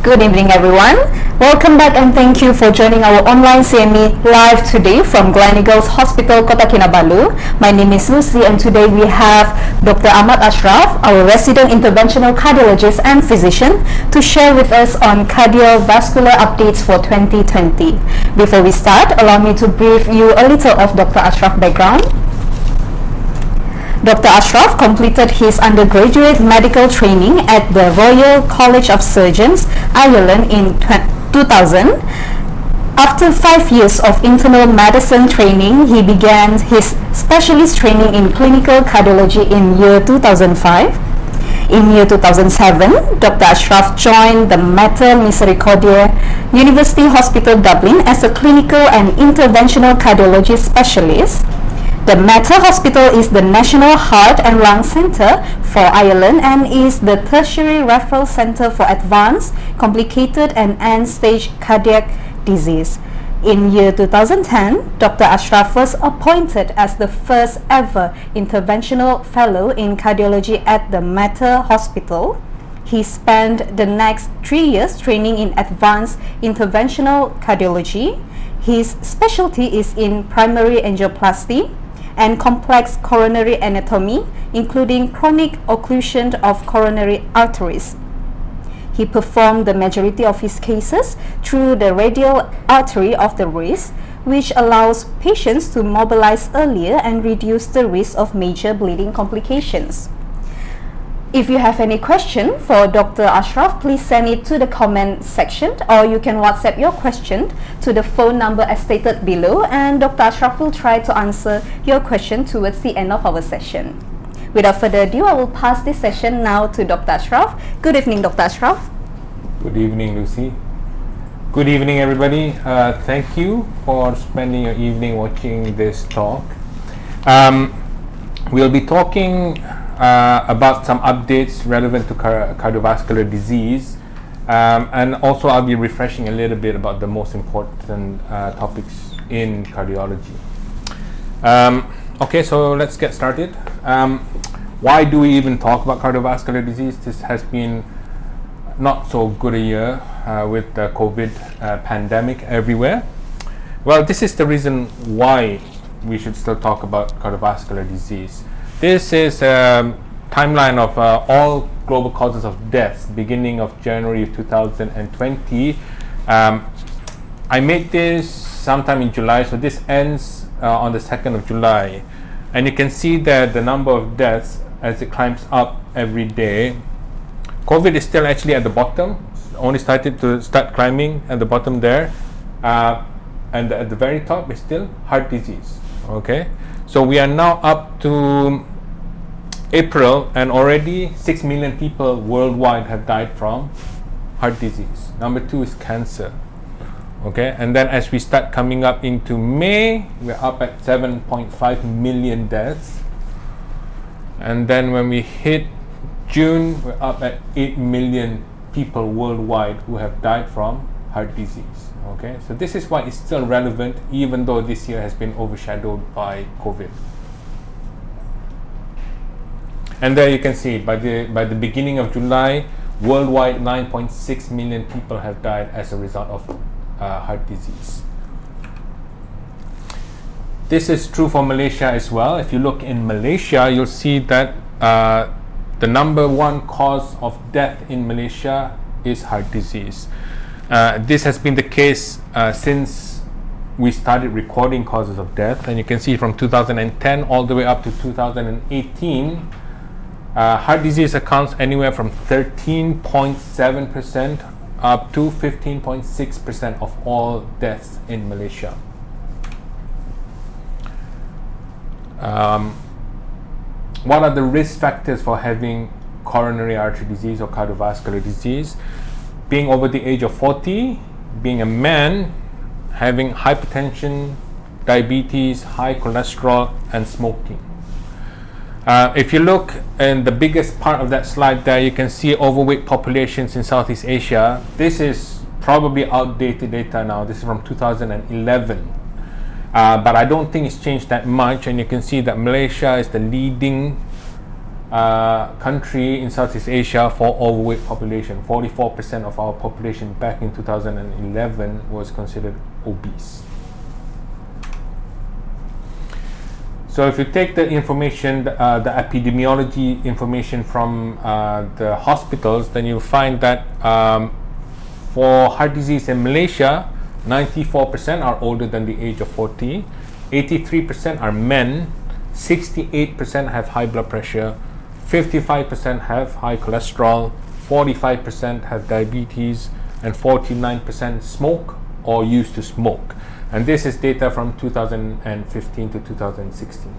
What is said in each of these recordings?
Good evening, everyone. Welcome back and thank you for joining our online CME live today from Gleneagles Hospital, Kota Kinabalu. My name is Lucy and today we have Dr. Ahmad Ashraf, our resident interventional cardiologist and physician, to share with us on cardiovascular updates for 2020. Before we start, allow me to brief you a little of Dr. Ashraf's background. Dr. Ashraf completed his undergraduate medical training at the Royal College of Surgeons, Ireland in 2000. After 5 years of internal medicine training, he began his specialist training in clinical cardiology in year 2005. In year 2007, Dr. Ashraf joined the Mater Misericordiae University Hospital Dublin as a clinical and interventional cardiology specialist. The Mater Hospital is the National Heart and Lung Centre for Ireland and is the tertiary referral centre for advanced, complicated and end-stage cardiac disease. In year 2010, Dr. Ashraf was appointed as the first ever interventional fellow in cardiology at the Mater Hospital. He spent the next 3 years training in advanced interventional cardiology. His specialty is in primary angioplasty and complex coronary anatomy, including chronic occlusion of coronary arteries. He performed the majority of his cases through the radial artery of the wrist, which allows patients to mobilize earlier and reduce the risk of major bleeding complications. If you have any question for Dr. Ashraf, please send it to the comment section or you can WhatsApp your question to the phone number as stated below and Dr. Ashraf will try to answer your question towards the end of our session. Without further ado, I will pass this session now to Dr. Ashraf. Good evening, Dr. Ashraf. Good evening, Lucy. Good evening, everybody. Thank you for spending your evening watching this talk. We'll be talking about some updates relevant to cardiovascular disease, and also I'll be refreshing a little bit about the most important topics in cardiology. Okay, so let's get started. Why do we even talk about cardiovascular disease? This has been not so good a year with the COVID pandemic everywhere. Well, this is the reason why we should still talk about cardiovascular disease. This is a timeline of all global causes of death beginning of January 2020. I made this sometime in July, so this ends on the 2nd of July. And you can see that the number of deaths as it climbs up every day. COVID is still actually at the bottom, only started to start climbing at the bottom there. And at the very top is still heart disease. Okay. So we are now up to April and already 6 million people worldwide have died from heart disease. Number 2 is cancer. Okay, and then as we start coming up into May, we're up at 7.5 million deaths. And then when we hit June, we're up at 8 million people worldwide who have died from heart disease. Okay, so this is why it's still relevant even though this year has been overshadowed by COVID. And there you can see by the beginning of July, worldwide 9.6 million people have died as a result of heart disease. This is true for Malaysia as well. If you look in Malaysia, you'll see that the number one cause of death in Malaysia is heart disease. This has been the case since we started recording causes of death, and you can see from 2010 all the way up to 2018, heart disease accounts anywhere from 13.7% up to 15.6% of all deaths in Malaysia. What are the risk factors for having coronary artery disease or cardiovascular disease? Being over the age of 40, being a man, having hypertension, diabetes, high cholesterol, and smoking. If you look in the biggest part of that slide there, you can see overweight populations in Southeast Asia. This is probably outdated data now. This is from 2011. But I don't think it's changed that much, and you can see that Malaysia is the leading country in Southeast Asia for overweight population. 44% of our population back in 2011 was considered obese. So if you take the information, the epidemiology information from the hospitals, then you'll find that for heart disease in Malaysia, 94% are older than the age of 40, 83% are men, 68% have high blood pressure, 55% have high cholesterol, 45% have diabetes, and 49% smoke or used to smoke. And this is data from 2015 to 2016.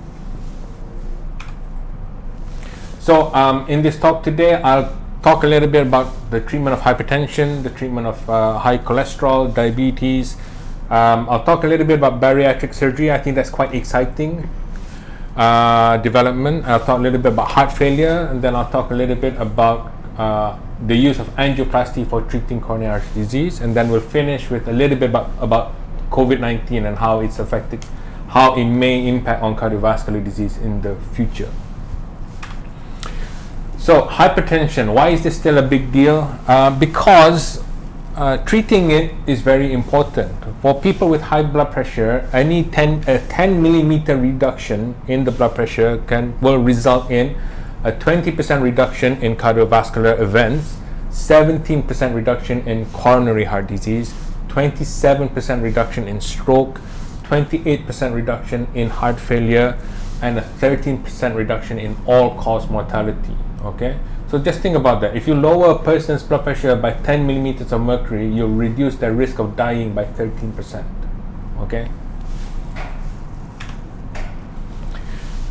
So in this talk today, I'll talk a little bit about the treatment of hypertension, the treatment of high cholesterol, diabetes. I'll talk a little bit about bariatric surgery. I think that's quite exciting development. I'll talk a little bit about heart failure, and then I'll talk a little bit about the use of angioplasty for treating coronary artery disease, and then we'll finish with a little bit about COVID-19 and how it's affected, how it may impact on cardiovascular disease in the future. So hypertension, why is this still a big deal? Because treating it is very important. For people with high blood pressure, any 10 millimeter reduction in the blood pressure will result in a 20% reduction in cardiovascular events, 17% reduction in coronary heart disease, 27% reduction in stroke, 28% reduction in heart failure, and a 13% reduction in all-cause mortality. Okay, so just think about that. If you lower a person's blood pressure by 10 millimeters of mercury, you'll reduce their risk of dying by 13%. Okay.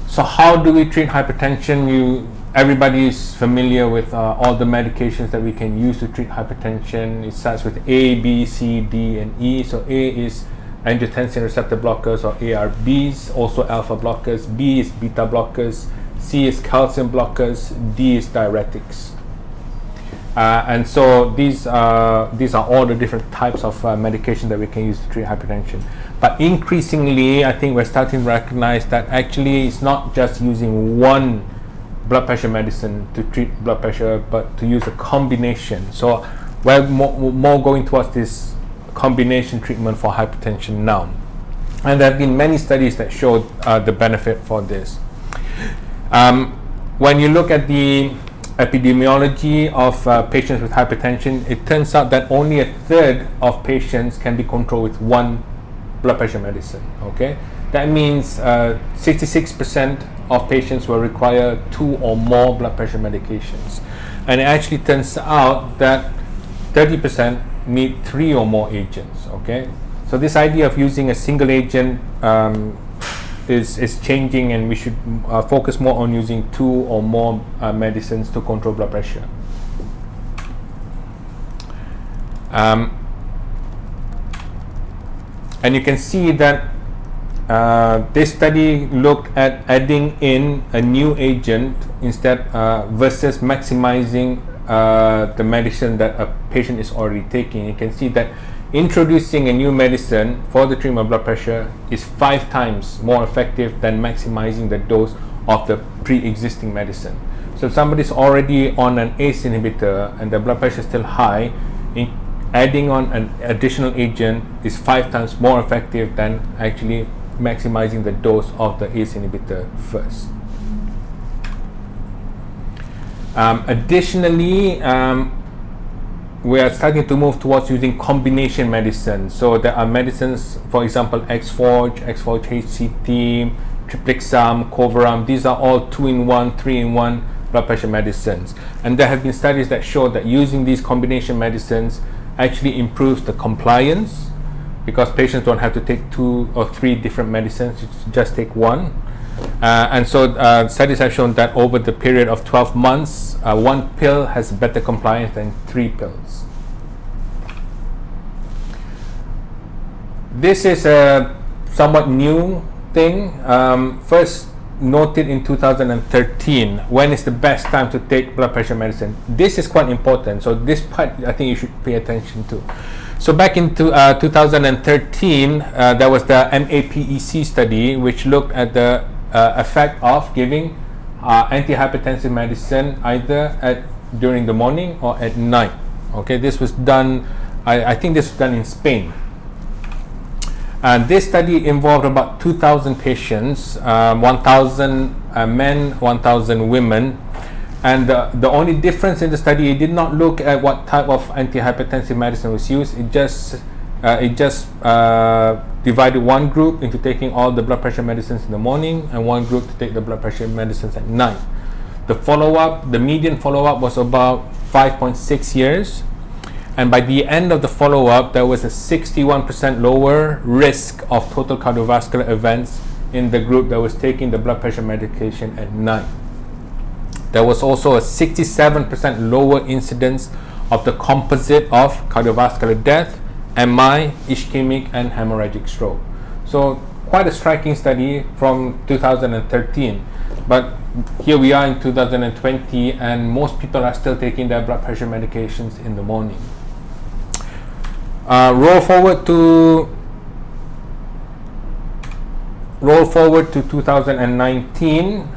So how do we treat hypertension? Everybody is familiar with all the medications that we can use to treat hypertension. It starts with A, B, C, D, and E. So A is angiotensin receptor blockers, or ARBs, also alpha blockers. B is beta blockers. C is calcium blockers. D is diuretics. And so these are all the different types of medication that we can use to treat hypertension. But increasingly, I think we're starting to recognize that actually it's not just using one blood pressure medicine to treat blood pressure, but to use a combination. So we're more going towards this combination treatment for hypertension now. And there have been many studies that showed the benefit for this. When you look at the epidemiology of patients with hypertension, it turns out that only a third of patients can be controlled with one blood pressure medicine. Okay, that means 66% of patients will require 2 or more blood pressure medications, and it actually turns out that 30% need 3 or more agents. Okay, so this idea of using a single agent is changing, and we should focus more on using 2 or more medicines to control blood pressure. And you can see that this study looked at adding in a new agent instead versus maximizing the medicine that a patient is already taking. You can see that introducing a new medicine for the treatment of blood pressure is 5 times more effective than maximizing the dose of the pre-existing medicine. So if somebody is already on an ACE inhibitor and the blood pressure is still high, adding on an additional agent is 5 times more effective than actually maximizing the dose of the ACE inhibitor first. Additionally, we are starting to move towards using combination medicine. So there are medicines, for example, Xforge HCT, Triptixam, Coveram. These are all 2-in-1, 3-in-1 blood pressure medicines. And there have been studies that show that using these combination medicines actually improves the compliance, because patients don't have to take 2 or 3 different medicines, just take one. And so studies have shown that over the period of 12 months, 1 pill has better compliance than 3 pills. This is a somewhat new thing. First noted in 2013. When is the best time to take blood pressure medicine? This is quite important. So this part I think you should pay attention to. So back in 2013, there was the MAPEC study, which looked at the effect of giving antihypertensive medicine either during the morning or at night. Okay, this was done, I think this was done in Spain. And this study involved about 2,000 patients, 1,000 men, 1,000 women. And the only difference in the study, it did not look at what type of antihypertensive medicine was used. It just divided one group into taking all the blood pressure medicines in the morning and one group to take the blood pressure medicines at night. The median follow-up was about 5.6 years. And by the end of the follow-up, there was a 61% lower risk of total cardiovascular events in the group that was taking the blood pressure medication at night. There was also a 67% lower incidence of the composite of cardiovascular death, MI, ischemic and hemorrhagic stroke. So quite a striking study from 2013. But here we are in 2020 and most people are still taking their blood pressure medications in the morning. Roll forward to 2019.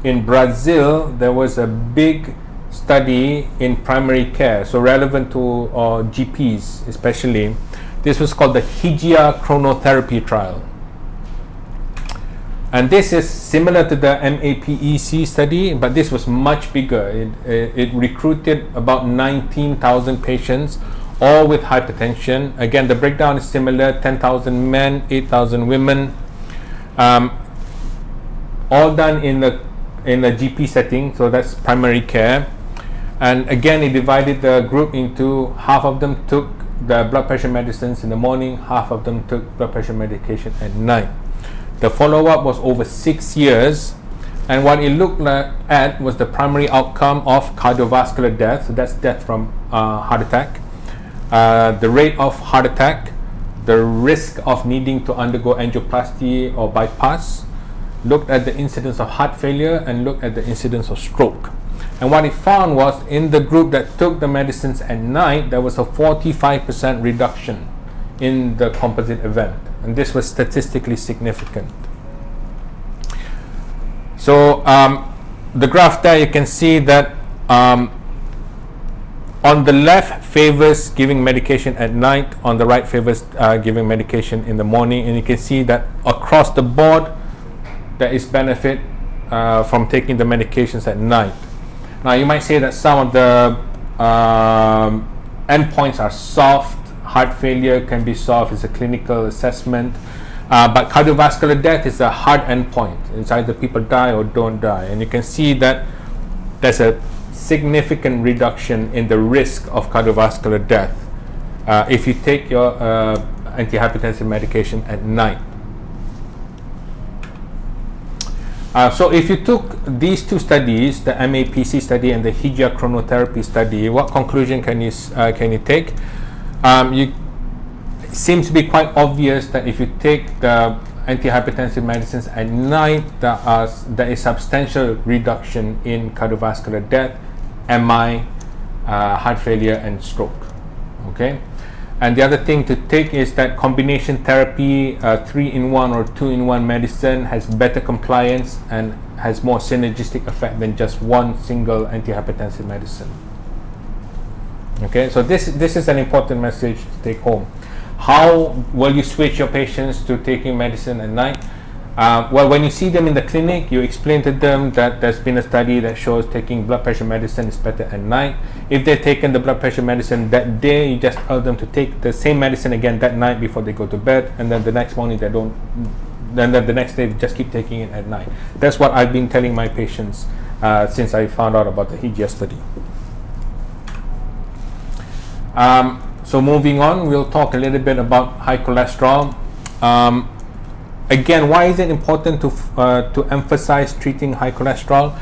In Brazil, there was a big study in primary care, so relevant to GPs especially. This was called the Hygia chronotherapy trial. And this is similar to the MAPEC study, but this was much bigger. It recruited about 19,000 patients, all with hypertension. Again, the breakdown is similar, 10,000 men, 8,000 women. All done in the GP setting, so that's primary care. And again, it divided the group into half of them took the blood pressure medicines in the morning, half of them took blood pressure medication at night. The follow-up was over 6 years, and what it looked at was the primary outcome of cardiovascular death, so that's death from heart attack, the rate of heart attack, the risk of needing to undergo angioplasty or bypass, looked at the incidence of heart failure, and looked at the incidence of stroke. And what it found was in the group that took the medicines at night, there was a 45% reduction in the composite event, and this was statistically significant. So the graph there, you can see that on the left favors giving medication at night, on the right favors giving medication in the morning, and you can see that across the board there is benefit from taking the medications at night. Now you might say that some of the endpoints are soft. Heart failure can be solved, it's a clinical assessment, but cardiovascular death is a hard endpoint. It's either people die or don't die, and you can see that there's a significant reduction in the risk of cardiovascular death if you take your antihypertensive medication at night. So if you took these two studies, the MAPC study and the Hygia chronotherapy study, what conclusion can you take? It seems to be quite obvious that if you take the antihypertensive medicines at night, there is substantial reduction in cardiovascular death, MI, heart failure and stroke. Okay, and the other thing to take is that combination therapy, 3-in-1 or 2-in-1 medicine has better compliance and has more synergistic effect than just one single antihypertensive medicine. Okay, so this is an important message to take home. How will you switch your patients to taking medicine at night? Well, when you see them in the clinic, you explain to them that there's been a study that shows taking blood pressure medicine is better at night. If they've taken the blood pressure medicine that day, you just tell them to take the same medicine again that night before they go to bed, and then the next morning they don't, then the next day they just keep taking it at night. That's what I've been telling my patients since I found out about the Hygia study. So moving on, we'll talk a little bit about high cholesterol. Again, why is it important to emphasize treating high cholesterol?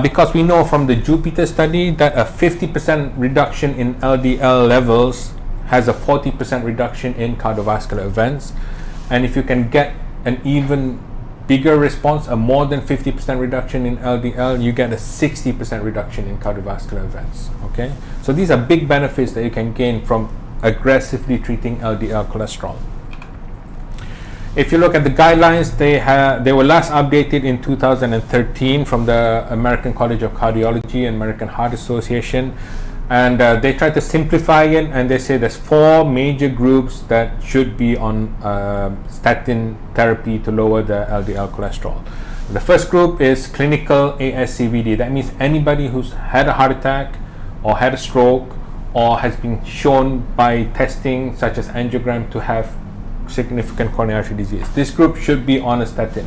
Because we know from the Jupiter study that a 50% reduction in LDL levels has a 40% reduction in cardiovascular events, and if you can get an even bigger response, a more than 50% reduction in LDL, you get a 60% reduction in cardiovascular events. Okay, so these are big benefits that you can gain from aggressively treating LDL cholesterol. If you look at the guidelines, they were last updated in 2013 from the American College of Cardiology and American Heart Association, and they try to simplify it, and they say there's 4 major groups that should be on statin therapy to lower the LDL cholesterol. The first group is clinical ASCVD. That means anybody who's had a heart attack or had a stroke or has been shown by testing such as angiogram to have significant coronary artery disease. This group should be on a statin.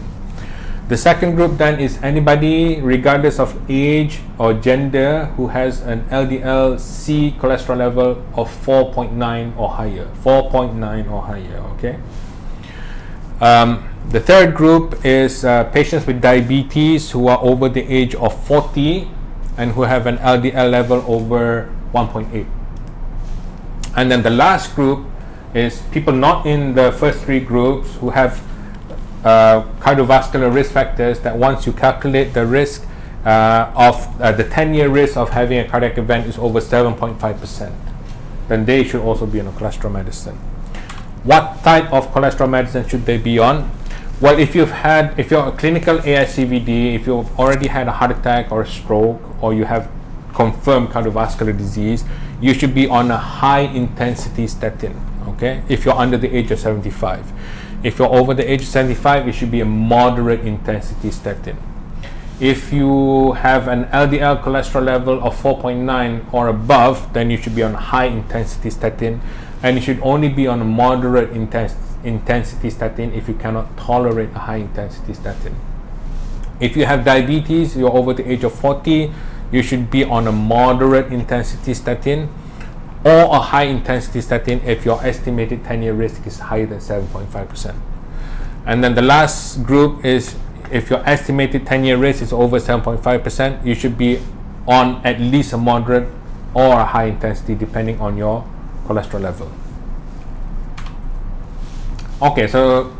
The second group then is anybody regardless of age or gender who has an LDL-C cholesterol level of 4.9 or higher. 4.9 or higher, okay? The third group is patients with diabetes who are over the age of 40 and who have an LDL level over 1.8. And then the last group is people not in the first 3 groups who have cardiovascular risk factors, that once you calculate the risk of the 10-year risk of having a cardiac event is over 7.5%, then they should also be on a cholesterol medicine. What type of cholesterol medicine should they be on? Well, if you're a clinical ASCVD, if you've already had a heart attack or a stroke, or you have confirmed cardiovascular disease, you should be on a high intensity statin, okay, if you're under the age of 75. If you're over the age of 75, it should be a moderate intensity statin. If you have an LDL cholesterol level of 4.9 or above, then you should be on high intensity statin, and you should only be on a moderate intensity statin if you cannot tolerate a high intensity statin. If you have diabetes, you're over the age of 40, you should be on a moderate intensity statin or a high intensity statin if your estimated 10-year risk is higher than 7.5%. And then the last group is if your estimated 10-year risk is over 7.5%, you should be on at least a moderate or a high intensity depending on your cholesterol level. Okay, so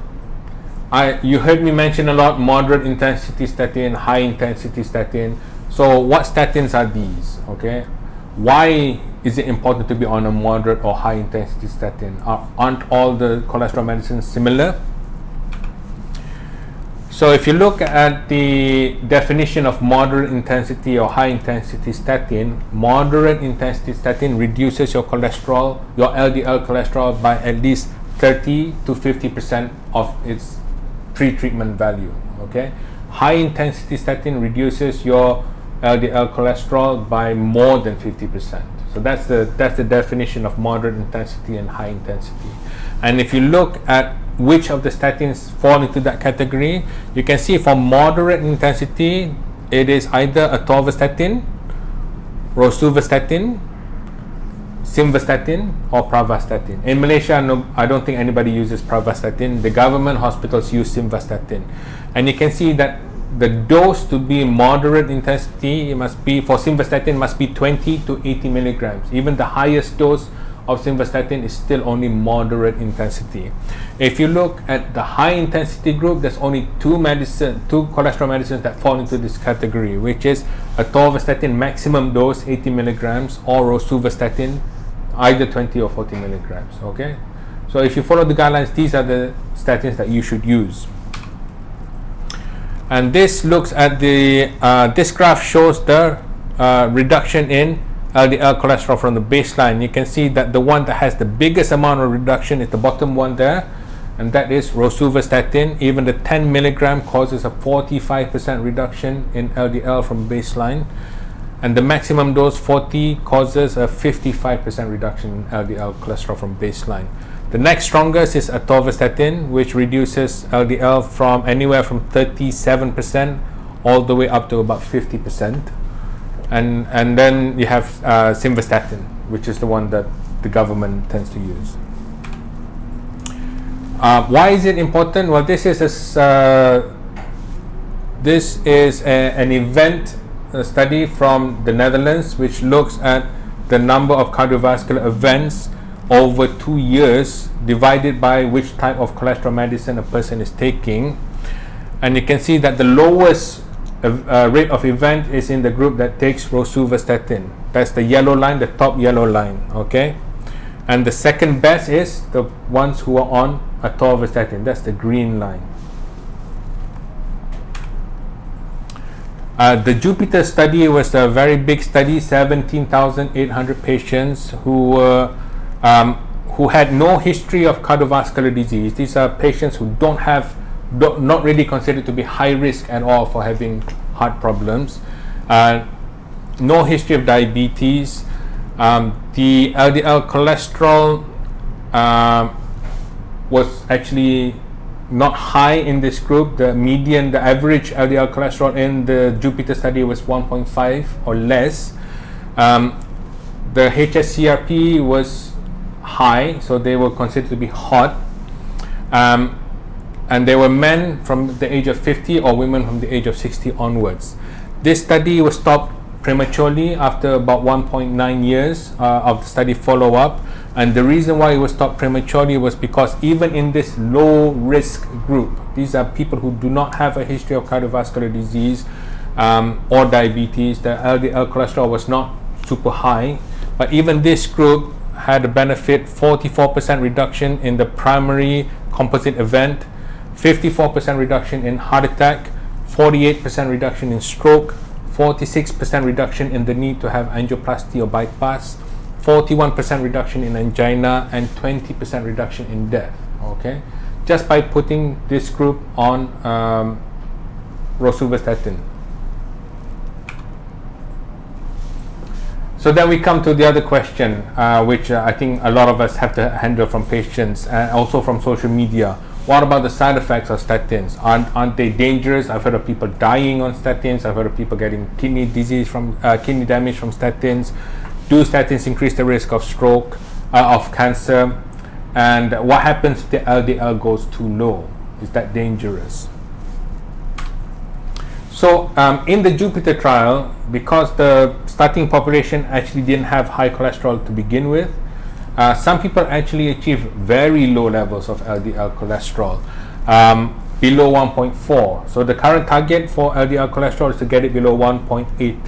you heard me mention a lot moderate intensity statin, high intensity statin. So what statins are these? Okay, why is it important to be on a moderate or high intensity statin? Aren't all the cholesterol medicines similar? So if you look at the definition of moderate intensity or high intensity statin, moderate intensity statin reduces your cholesterol, your LDL cholesterol, by at least 30 to 50% of its pre-treatment value. Okay, high intensity statin reduces your LDL cholesterol by more than 50%. So that's the definition of moderate intensity and high intensity. And if you look at which of the statins fall into that category, you can see for moderate intensity, it is either atorvastatin, rosuvastatin, simvastatin, or pravastatin. In Malaysia, no, I don't think anybody uses pravastatin. The government hospitals use simvastatin. And you can see that the dose to be moderate intensity, it must be, for simvastatin, must be 20 to 80 milligrams. Even the highest dose of simvastatin is still only moderate intensity. If you look at the high intensity group, there's only two cholesterol medicines that fall into this category, which is atorvastatin maximum dose 80 milligrams or rosuvastatin either 20 or 40 milligrams. Okay, so if you follow the guidelines, these are the statins that you should use. And this looks at the this graph shows the reduction in LDL cholesterol from the baseline. You can see that the one that has the biggest amount of reduction is the bottom one there, and that is rosuvastatin. Even the 10 milligram causes a 45% reduction in LDL from baseline, and the maximum dose 40 causes a 55% reduction in LDL cholesterol from baseline. The next strongest is atorvastatin, which reduces LDL from anywhere from 37% all the way up to about 50%. And then you have simvastatin, which is the one that the government tends to use. Why is it important? Well, this is an event study from the Netherlands, which looks at the number of cardiovascular events over 2 years divided by which type of cholesterol medicine a person is taking. And you can see that the lowest rate of event is in the group that takes rosuvastatin. That's the yellow line, the top yellow line. Okay, and the second best is the ones who are on atorvastatin. That's the green line. The Jupiter study was a very big study, 17,800 patients who had no history of cardiovascular disease. These are patients who not really considered to be high risk at all for having heart problems. No history of diabetes. The LDL cholesterol was actually not high in this group. The average LDL cholesterol in the Jupiter study was 1.5 or less. The HSCRP was high, so they were considered to be hot. And they were men from the age of 50 or women from the age of 60 onwards. This study was stopped prematurely after about 1.9 years of the study follow-up, and the reason why it was stopped prematurely was because even in this low risk group, these are people who do not have a history of cardiovascular disease or diabetes, the LDL cholesterol was not super high, but even this group had a benefit: 44% reduction in the primary composite event, 54% reduction in heart attack, 48% reduction in stroke, 46% reduction in the need to have angioplasty or bypass, 41% reduction in angina, and 20% reduction in death. Okay, just by putting this group on rosuvastatin. So then we come to the other question, which I think a lot of us have to handle from patients and also from social media. What about the side effects of statins? Aren't they dangerous? I've heard of people dying on statins. I've heard of people getting kidney damage from statins. Do statins increase the risk of stroke, of cancer? And what happens if the LDL goes too low? Is that dangerous? So in the Jupiter trial, because the starting population actually didn't have high cholesterol to begin with, some people actually achieve very low levels of LDL cholesterol, below 1.4. So the current target for LDL cholesterol is to get it below 1.8.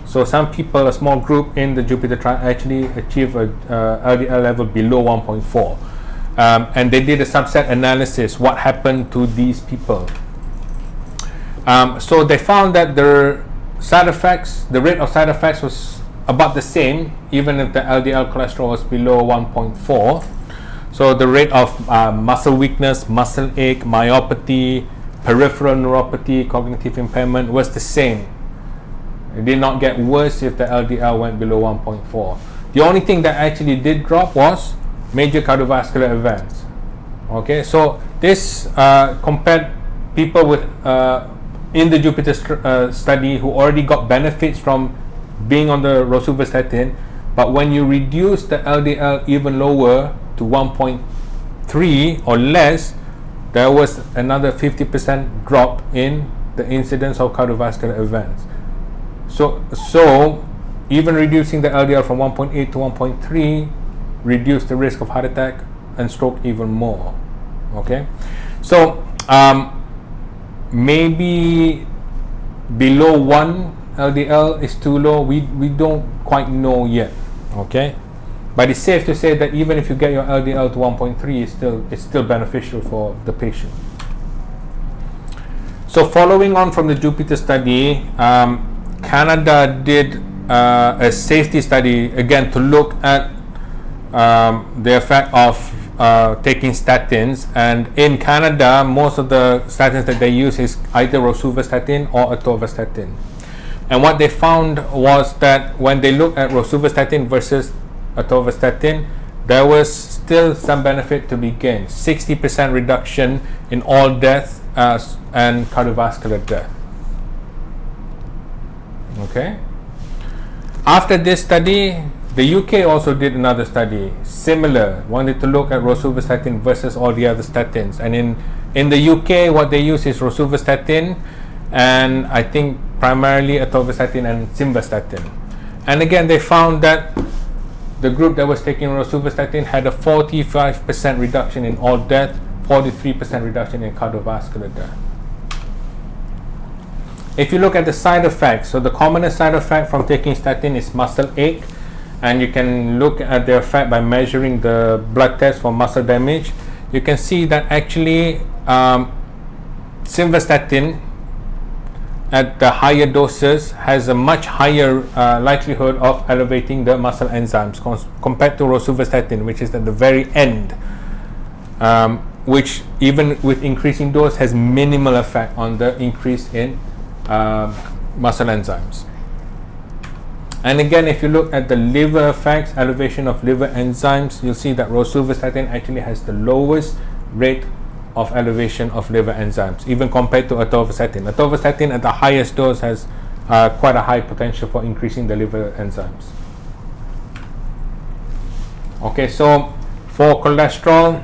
So some people, a small group in the Jupiter trial, actually achieve a LDL level below 1.4. And they did a subset analysis. What happened to these people? So they found that the rate of side effects was about the same, even if the LDL cholesterol was below 1.4. So the rate of muscle weakness, muscle ache, myopathy, peripheral neuropathy, cognitive impairment was the same. It did not get worse if the LDL went below 1.4. The only thing that actually did drop was major cardiovascular events. Okay, so this compared people with in the Jupiter study who already got benefits from being on the rosuvastatin, but when you reduce the LDL even lower to 1.3 or less, there was another 50% drop in the incidence of cardiovascular events. So even reducing the LDL from 1.8 to 1.3 reduced the risk of heart attack and stroke even more. Okay, so maybe below 1 LDL is too low. We don't quite know yet. Okay, but it's safe to say that even if you get your LDL to 1.3, it's still beneficial for the patient. So following on from the Jupiter study, Canada did a safety study again to look at the effect of taking statins, and in Canada most of the statins that they use is either rosuvastatin or atorvastatin. And what they found was that when they looked at rosuvastatin versus atorvastatin, there was still some benefit to be gained. 60% reduction in all death and cardiovascular death. Okay. After this study, the UK also did another study, similar, wanted to look at rosuvastatin versus all the other statins. And in the UK, what they use is rosuvastatin, and I think primarily atorvastatin and simvastatin. And again, they found that the group that was taking rosuvastatin had a 45% reduction in all death, 43% reduction in cardiovascular death. If you look at the side effects, so the commonest side effect from taking statin is muscle ache, and you can look at the effect by measuring the blood test for muscle damage. you can see that actually simvastatin at the higher doses has a much higher likelihood of elevating the muscle enzymes compared to rosuvastatin, which is at the very end, which even with increasing dose has minimal effect on the increase in muscle enzymes. And again, if you look at the liver effects, elevation of liver enzymes, you'll see that rosuvastatin actually has the lowest rate of elevation of liver enzymes, even compared to atorvastatin. Atorvastatin at the highest dose has quite a high potential for increasing the liver enzymes. Okay, so for cholesterol,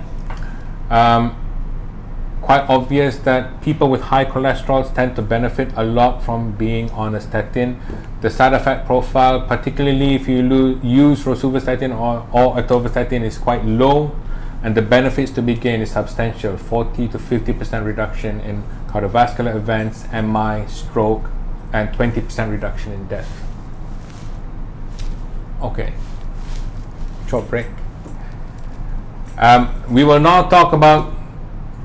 quite obvious that people with high cholesterol tend to benefit a lot from being on a statin. The side effect profile, particularly if you use rosuvastatin or atorvastatin, is quite low, and the benefits to be gained is substantial: 40 to 50% reduction in cardiovascular events, MI, stroke, and 20% reduction in death. Okay, short break. We will now talk about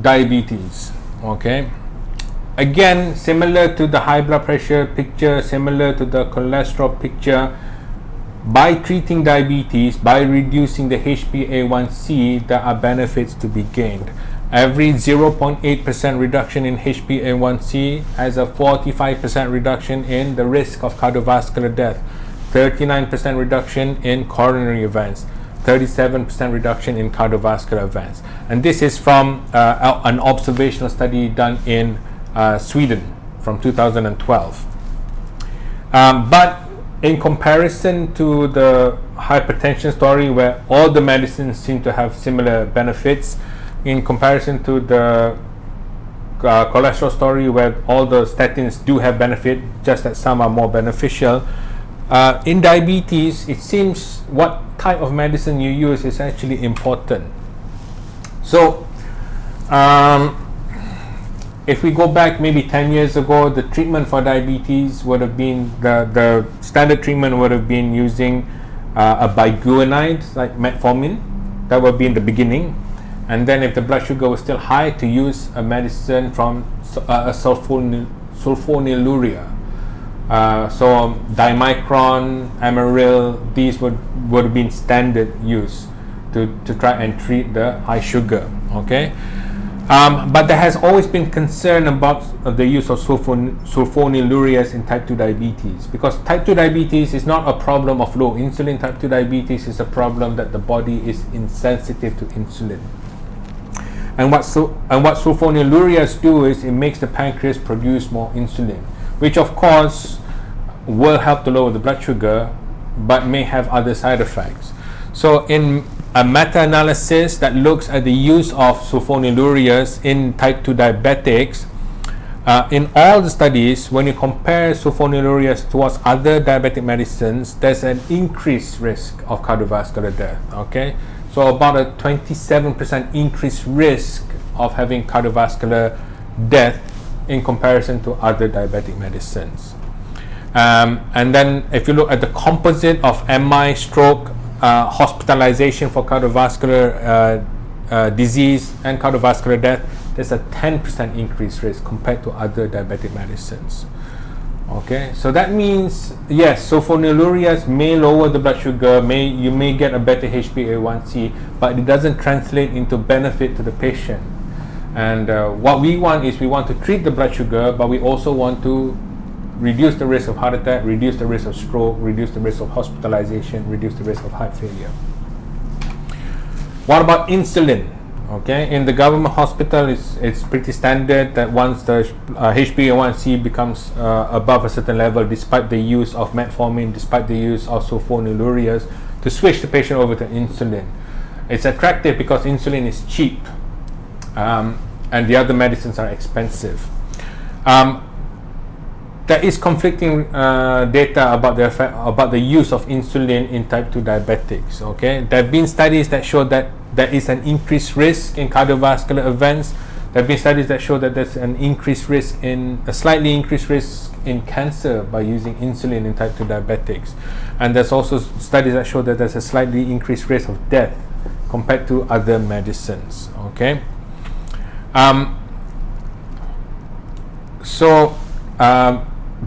diabetes. Okay, again, similar to the high blood pressure picture, similar to the cholesterol picture, by treating diabetes, by reducing the HbA1c, there are benefits to be gained. Every 0.8% reduction in HbA1c has a 45% reduction in the risk of cardiovascular death, 39% reduction in coronary events, 37% reduction in cardiovascular events. And this is from an observational study done in Sweden from 2012. But in comparison to the hypertension story, where all the medicines seem to have similar benefits, in comparison to the cholesterol story, where all the statins do have benefit, just that some are more beneficial, in diabetes, it seems what type of medicine you use is actually important. So if we go back maybe 10 years ago, the treatment for diabetes would have been, the standard treatment would have been using a biguanide like metformin. That would be in the beginning. And then if the blood sugar was still high, to use a medicine from a sulfonylurea. So dimicron, Amaryl, these would have been standard use to try and treat the high sugar. Okay. But there has always been concern about the use of sulfonylureas in type 2 diabetes, because type 2 diabetes is not a problem of low insulin. Type 2 diabetes is a problem that the body is insensitive to insulin. And what sulfonylureas do is it makes the pancreas produce more insulin, which of course will help to lower the blood sugar, but may have other side effects. So in a meta-analysis that looks at the use of sulfonylureas in type 2 diabetics, in all the studies, when you compare sulfonylureas towards other diabetic medicines, there's an increased risk of cardiovascular death. Okay, so about a 27% increased risk of having cardiovascular death in comparison to other diabetic medicines. And then if you look at the composite of MI, stroke, hospitalization for cardiovascular disease and cardiovascular death, there's a 10% increased risk compared to other diabetic medicines. Okay, so that means, yes, sulfonylureas may lower the blood sugar, you may get a better HbA1c, but it doesn't translate into benefit to the patient. And what we want is, we want to treat the blood sugar, but we also want to reduce the risk of heart attack, reduce the risk of stroke, reduce the risk of hospitalization, reduce the risk of heart failure. What about insulin? Okay, in the government hospital, it's pretty standard that once the HbA1c becomes above a certain level, despite the use of metformin, despite the use of sulfonylureas, to switch the patient over to insulin. It's attractive because insulin is cheap, and the other medicines are expensive. There is conflicting data about the use of insulin in type 2 diabetics. Okay, there have been studies that show that there is an increased risk in cardiovascular events. There have been studies that show that there's an increased risk a slightly increased risk in cancer by using insulin in type 2 diabetics. And there's also studies that show that there's a slightly increased risk of death compared to other medicines. Okay.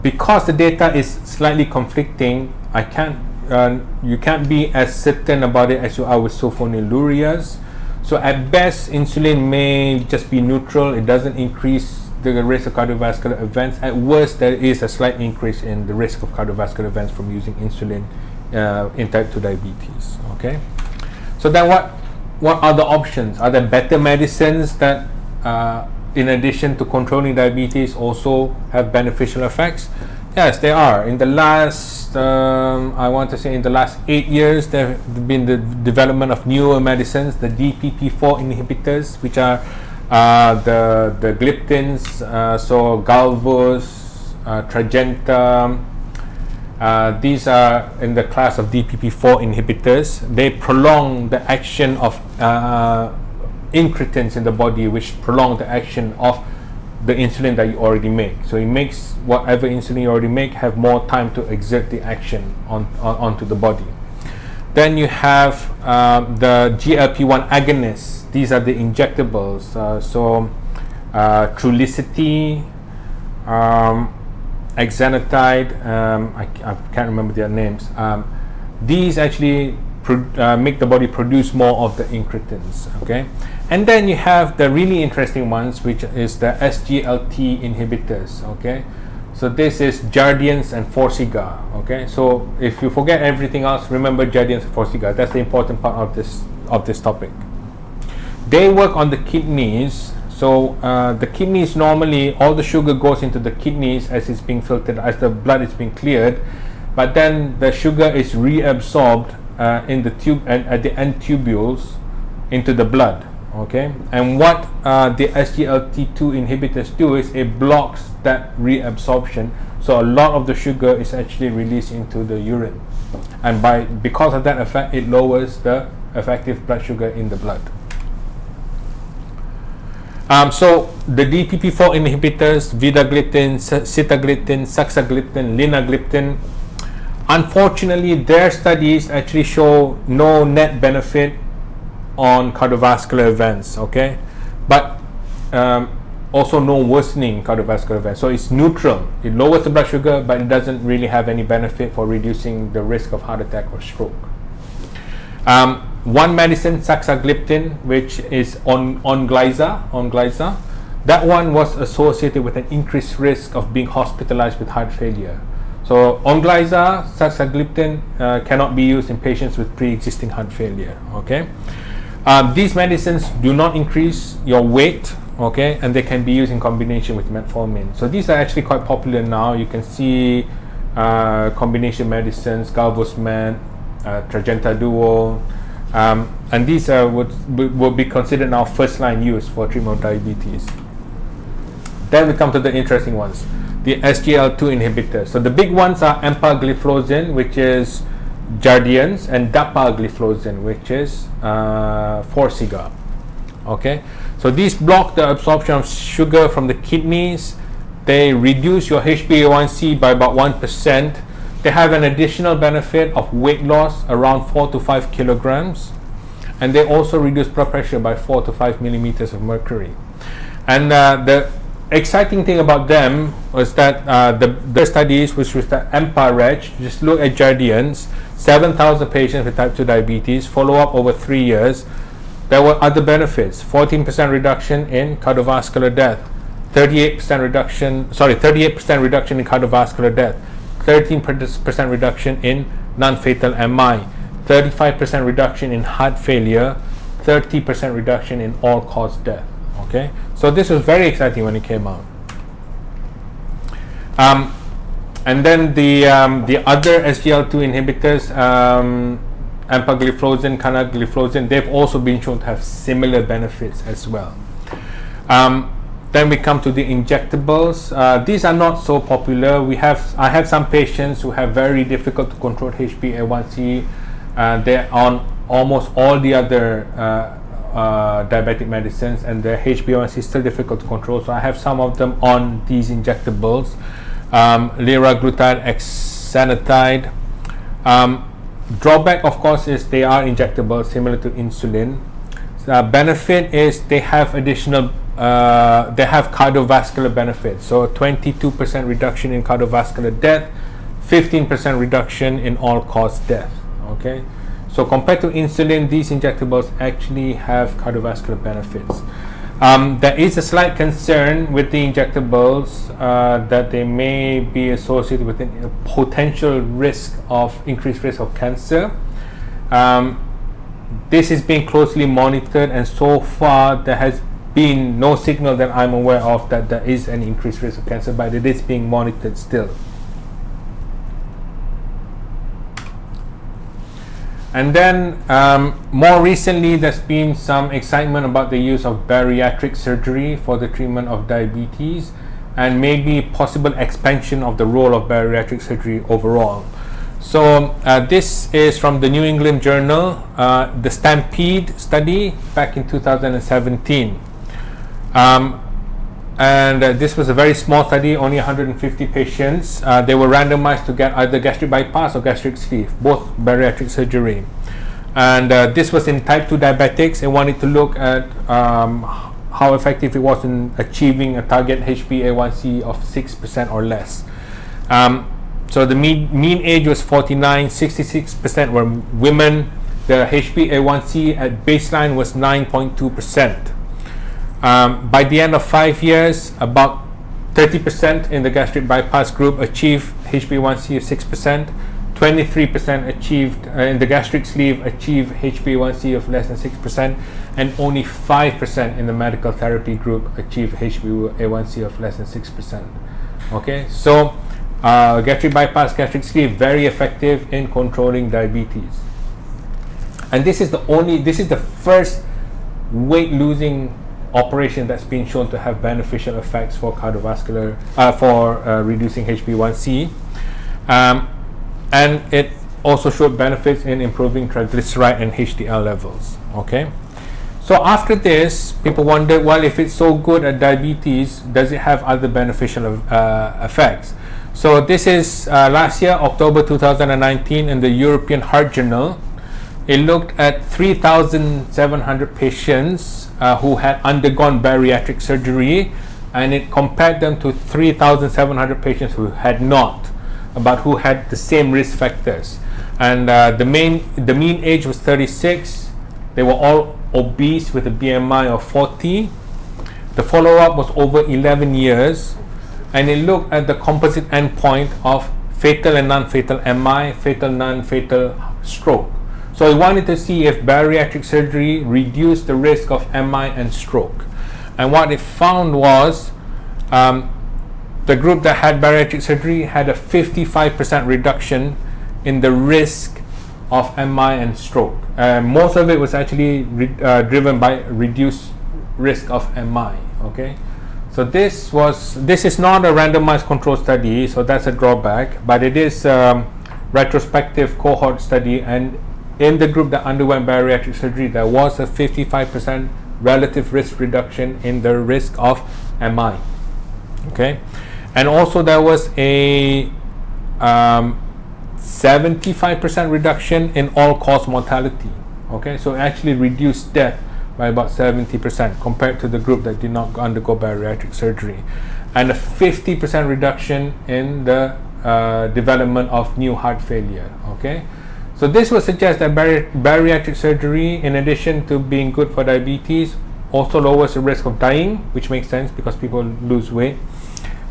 Because the data is slightly conflicting, you can't be as certain about it as you are with sulfonylurias. So at best, insulin may just be neutral. It doesn't increase the risk of cardiovascular events. At worst, there is a slight increase in the risk of cardiovascular events from using insulin in type 2 diabetes. Okay. So then what are the options? Are there better medicines that in addition to controlling diabetes also have beneficial effects? Yes, there are. In the last, I want to say in the last 8 years, there have been the development of newer medicines, the DPP-4 inhibitors, which are the gliptins, so Galvus, Trajenta. These are in the class of DPP-4 inhibitors. They prolong the action of incretins in the body, which prolong the action of the insulin that you already make. So it makes whatever insulin you already make have more time to exert the action onto the body. Then you have the GLP-1 agonists. These are the injectables. Trulicity, exenatide, I can't remember their names. These actually make the body produce more of the incretins. Okay. And then you have the really interesting ones, which is the SGLT inhibitors. Okay, so this is Jardiance and Forxiga. Okay, so if you forget everything else, remember Jardiance and Forxiga. That's the important part of this topic. They work on the kidneys. So the kidneys, normally all the sugar goes into the kidneys as it's being filtered, as the blood is being cleared, but then the sugar is reabsorbed in the tube and at the end tubules into the blood. Okay, and what the SGLT2 inhibitors do is it blocks that reabsorption, so a lot of the sugar is actually released into the urine, and because of that effect, it lowers the effective blood sugar in the blood. So the DPP-4 inhibitors, vidagliptin, sitagliptin, saxagliptin, linagliptin, unfortunately their studies actually show no net benefit on cardiovascular events. Okay, but also no worsening cardiovascular events. So it's neutral. It lowers the blood sugar, but it doesn't really have any benefit for reducing the risk of heart attack or stroke. One medicine, saxagliptin, which is Onglyza, that one was associated with an increased risk of being hospitalized with heart failure. So Onglyza, saxagliptin cannot be used in patients with pre-existing heart failure. Okay. These medicines do not increase your weight, okay, and they can be used in combination with metformin. So these are actually quite popular now. You can see combination medicines, Galvusmed, Trajenta Duo, and these would be considered now first-line use for treatment of diabetes. Then we come to the interesting ones, the SGLT2 inhibitors. So the big ones are empagliflozin, which is Jardiance, and dapagliflozin, which is Forxiga. Okay, so these block the absorption of sugar from the kidneys. They reduce your HbA1c by about 1%. They have an additional benefit of weight loss around 4 to 5 kilograms, and they also reduce blood pressure by 4 to 5 millimeters of mercury. And the exciting thing about them was that the studies, which was the EMPA-REG, just look at Jardiance, 7,000 patients with type 2 diabetes, follow up over 3 years. There were other benefits: 14% reduction in cardiovascular death, 38% reduction in cardiovascular death, 13% reduction in non-fatal MI, 35% reduction in heart failure, 30% reduction in all-cause death. Okay, so this was very exciting when it came out. And then the other SGLT2 inhibitors, empagliflozin, canagliflozin, they've also been shown to have similar benefits as well. Then we come to the injectables. These are not so popular. I have some patients who have very difficult to control HbA1c. They're on almost all the other diabetic medicines, and their HbA1c is still difficult to control. So I have some of them on these injectables, liraglutide, exenatide. Drawback, of course, is they are injectable, similar to insulin. Benefit is they have additional, they have cardiovascular benefits. So 22% reduction in cardiovascular death, 15% reduction in all-cause death. Okay, so compared to insulin, these injectables actually have cardiovascular benefits. There is a slight concern with the injectables that they may be associated with a potential risk of increased risk of cancer. This is being closely monitored, and so far there has been no signal that I'm aware of that there is an increased risk of cancer, but it is being monitored still. And then more recently, there's been some excitement about the use of bariatric surgery for the treatment of diabetes, and maybe possible expansion of the role of bariatric surgery overall. So this is from the New England Journal, the Stampede study back in 2017. This was a very small study, only 150 patients. They were randomized to get either gastric bypass or gastric sleeve, both bariatric surgery. And this was in type 2 diabetics. They wanted to look at how effective it was in achieving a target HbA1c of 6% or less. So the mean age was 49, 66% were women. The HbA1c at baseline was 9.2%. By the end of 5 years, about 30% in the gastric bypass group achieved HbA1c of 6%, 23% achieved in the gastric sleeve achieved HbA1c of less than 6%, and only 5% in the medical therapy group achieved HbA1c of less than 6%. Okay, so gastric bypass, gastric sleeve, very effective in controlling diabetes. And this is the first weight losing operation that's been shown to have beneficial effects for cardiovascular, for reducing HbA1c, and it also showed benefits in improving triglyceride and HDL levels. Okay, so after this, people wondered, well, if it's so good at diabetes, does it have other beneficial effects? So this is last year, October 2019, in the European Heart Journal. It looked at 3,700 patients who had undergone bariatric surgery, and it compared them to 3,700 patients who had not, but who had the same risk factors. And the mean age was 36. They were all obese with a BMI of 40. The follow-up was over 11 years, and it looked at the composite endpoint of fatal and non-fatal MI, fatal, non-fatal stroke. So I wanted to see if bariatric surgery reduced the risk of MI and stroke. And what it found was the group that had bariatric surgery had a 55% reduction in the risk of MI and stroke. Most of it was actually driven by reduced risk of MI. Okay, so this is not a randomized control study, so that's a drawback, but it is a retrospective cohort study, and in the group that underwent bariatric surgery, there was a 55% relative risk reduction in the risk of MI. Okay, and also there was a 75% reduction in all-cause mortality. Okay, so it actually reduced death by about 70% compared to the group that did not undergo bariatric surgery, and a 50% reduction in the development of new heart failure. Okay, so this would suggest that bariatric surgery, in addition to being good for diabetes, also lowers the risk of dying, which makes sense because people lose weight.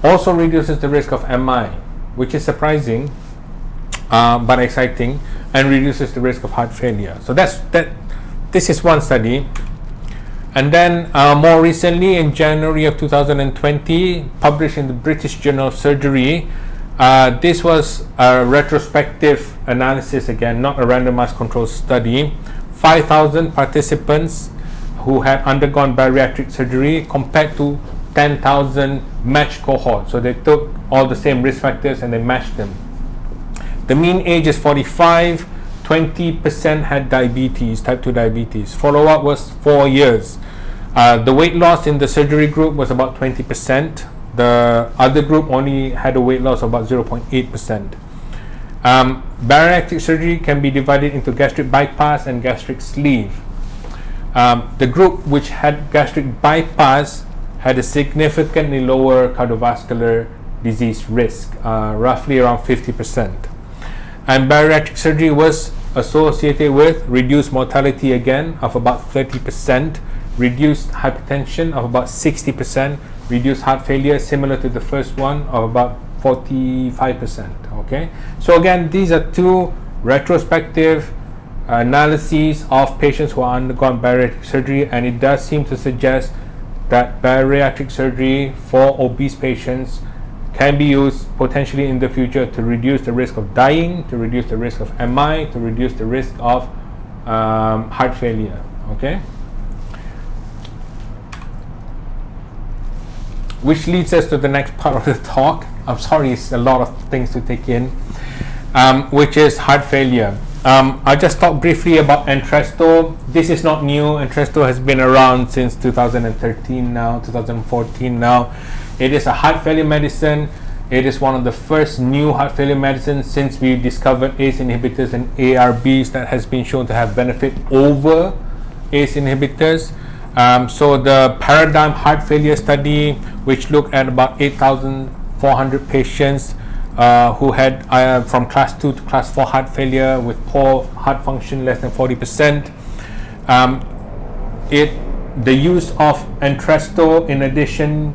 Also reduces the risk of MI, which is surprising but exciting, and reduces the risk of heart failure. So this is one study. And then more recently, in January of 2020, published in the British Journal of Surgery, this was a retrospective analysis, again, not a randomized control study. 5,000 participants who had undergone bariatric surgery compared to 10,000 matched cohorts. So they took all the same risk factors and they matched them. The mean age is 45. 20% had diabetes, type 2 diabetes. Follow-up was 4 years. The weight loss in the surgery group was about 20%. The other group only had a weight loss of about 0.8%. Bariatric surgery can be divided into gastric bypass and gastric sleeve. The group which had gastric bypass had a significantly lower cardiovascular disease risk, roughly around 50%. And bariatric surgery was associated with reduced mortality again of about 30%, reduced hypertension of about 60%, reduced heart failure similar to the first one of about 45%. Okay, so again, these are two retrospective analyses of patients who undergone bariatric surgery, and it does seem to suggest that bariatric surgery for obese patients can be used potentially in the future to reduce the risk of dying, to reduce the risk of MI, to reduce the risk of heart failure. Okay, which leads us to the next part of the talk. I'm sorry, it's a lot of things to take in, which is heart failure. I'll just talk briefly about Entresto. This is not new. Entresto has been around since 2013 now, 2014 now. It is a heart failure medicine. It is one of the first new heart failure medicines since we discovered ACE inhibitors and ARBs that has been shown to have benefit over ACE inhibitors. So the Paradigm Heart Failure Study, which looked at about 8,400 patients who had from class 2 to class 4 heart failure with poor heart function less than 40%. The use of Entresto in addition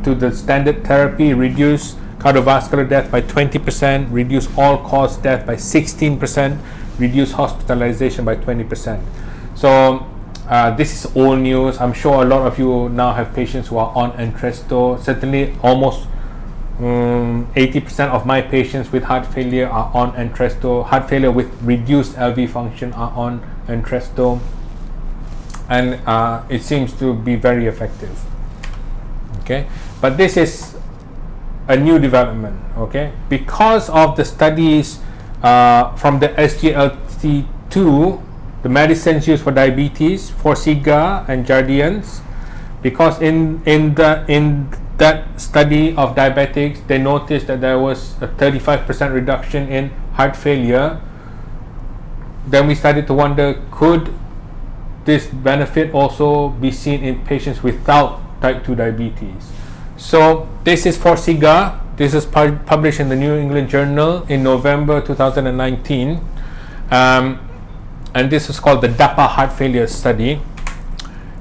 to the standard therapy reduced cardiovascular death by 20%, reduced all-cause death by 16%, reduced hospitalization by 20%. So this is old news. I'm sure a lot of you now have patients who are on Entresto. Certainly almost 80% of my patients with heart failure are on Entresto. Heart failure with reduced LV function are on Entresto, and it seems to be very effective. Okay, but this is a new development. Okay, because of the studies from the SGLT2, the medicines used for diabetes, Forxiga and Jardiance, because in that study of diabetics, they noticed that there was a 35% reduction in heart failure. Then we started to wonder, could this benefit also be seen in patients without type 2 diabetes? So this is Forxiga. This is published in the New England Journal in November 2019. And this is called the DAPA Heart Failure Study.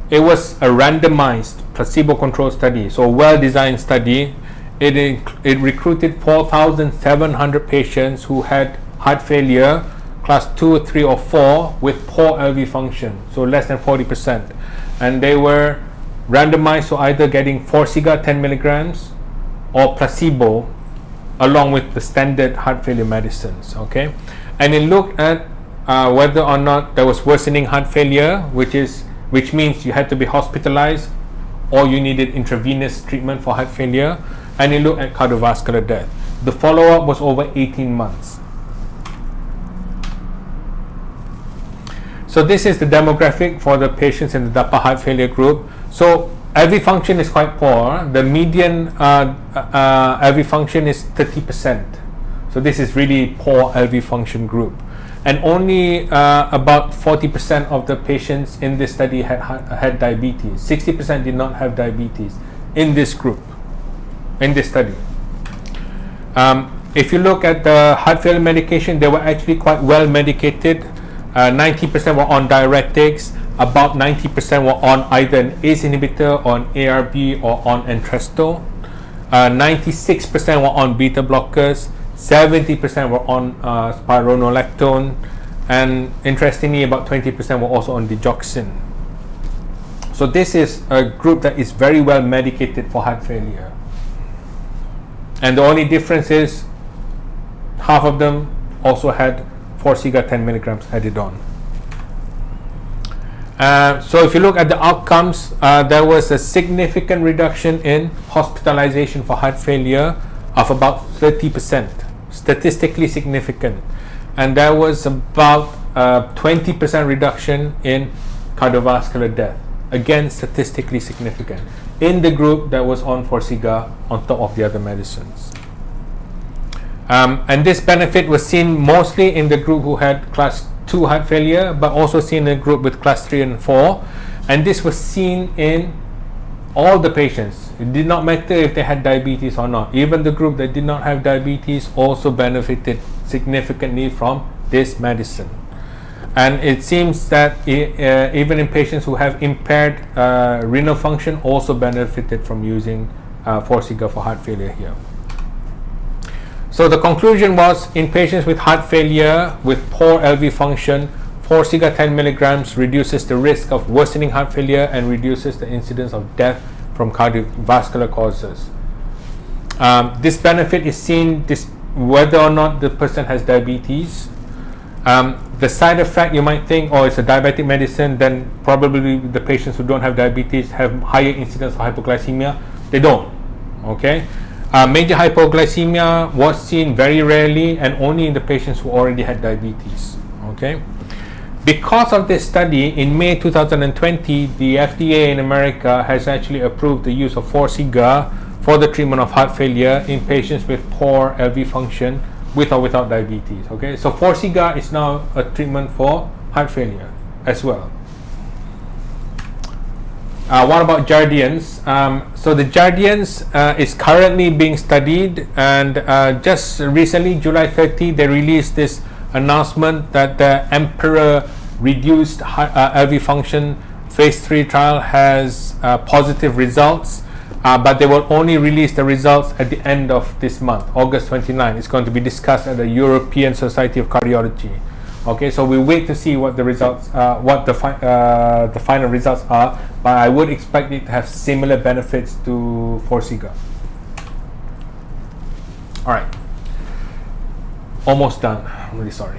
It was a randomized placebo-controlled study, so a well-designed study. It recruited 4,700 patients who had heart failure class 2, 3 or 4 with poor LV function, so less than 40%, and they were randomized to either getting Forxiga 10 milligrams or placebo along with the standard heart failure medicines. Okay, and it looked at whether or not there was worsening heart failure, which means you had to be hospitalized or you needed intravenous treatment for heart failure, and it looked at cardiovascular death. The follow-up was over 18 months. So this is the demographic for the patients in the DAPA heart failure group. So LV function is quite poor. The median LV function is 30%. So this is really poor LV function group. And only about 40% of the patients in this study had diabetes. 60% did not have diabetes in this group, in this study. If you look at the heart failure medication, they were actually quite well medicated. 90% were on diuretics. About 90% were on either an ACE inhibitor, or an ARB, or on Entresto. 96% were on beta blockers. 70% were on spironolactone, and interestingly about 20% were also on digoxin. So this is a group that is very well medicated for heart failure, and the only difference is half of them also had Forxiga 10 milligrams added on. So if you look at the outcomes, there was a significant reduction in hospitalization for heart failure of about 30%, statistically significant, and there was about 20% reduction in cardiovascular death, again statistically significant, in the group that was on Forxiga on top of the other medicines. And this benefit was seen mostly in the group who had class 2 heart failure, but also seen in a group with class 3 and 4. And this was seen in all the patients. It did not matter if they had diabetes or not. Even the group that did not have diabetes also benefited significantly from this medicine. And it seems that even in patients who have impaired renal function also benefited from using Forxiga for heart failure here. So the conclusion was, in patients with heart failure with poor LV function, Forxiga 10 milligrams reduces the risk of worsening heart failure and reduces the incidence of death from cardiovascular causes. This benefit is seen whether or not the person has diabetes. The side effect, you might think, oh, it's a diabetic medicine, then probably the patients who don't have diabetes have higher incidence of hypoglycemia. They don't. Okay. Major hypoglycemia was seen very rarely and only in the patients who already had diabetes. Okay. Because of this study, in May 2020, the FDA in America has actually approved the use of Forxiga for the treatment of heart failure in patients with poor LV function with or without diabetes. Okay, so Forxiga is now a treatment for heart failure as well. What about Jardiance? So the Jardiance is currently being studied, and just recently, July 30, they released this announcement that the Emperor reduced LV function phase 3 trial has positive results, but they will only release the results at the end of this month, August 29. It's going to be discussed at the European Society of Cardiology. Okay, so we wait to see what the results, what the final results are, but I would expect it to have similar benefits to Forxiga. All right, almost done. I'm really sorry.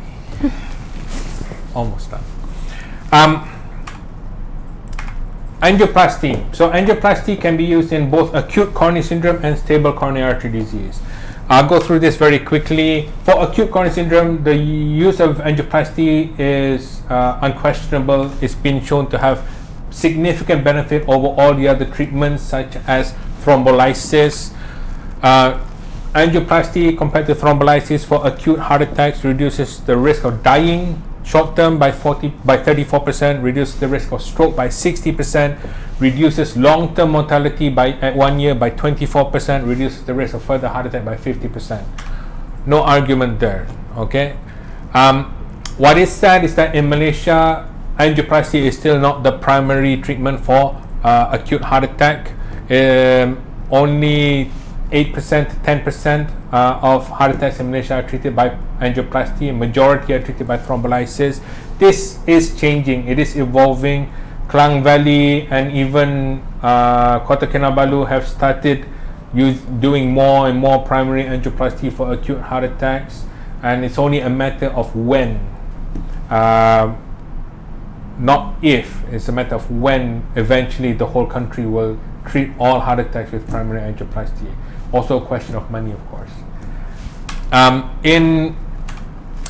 Almost done. Angioplasty. So angioplasty can be used in both acute coronary syndrome and stable coronary artery disease. I'll go through this very quickly. For acute coronary syndrome, the use of angioplasty is unquestionable. It's been shown to have significant benefit over all the other treatments, such as thrombolysis. Angioplasty compared to thrombolysis for acute heart attacks reduces the risk of dying short term by 34%, reduces the risk of stroke by 60%, reduces long term mortality at 1 year by 24%, reduces the risk of further heart attack by 50%. No argument there. Okay. What is sad is that in Malaysia, angioplasty is still not the primary treatment for acute heart attack. Only 8% to 10% of heart attacks in Malaysia are treated by angioplasty. Majority are treated by thrombolysis. This is changing. It is evolving. Klang Valley and even Kota Kinabalu have started doing more and more primary angioplasty for acute heart attacks, and it's only a matter of when, not if. It's a matter of when eventually the whole country will treat all heart attacks with primary angioplasty. Also a question of money, of course. In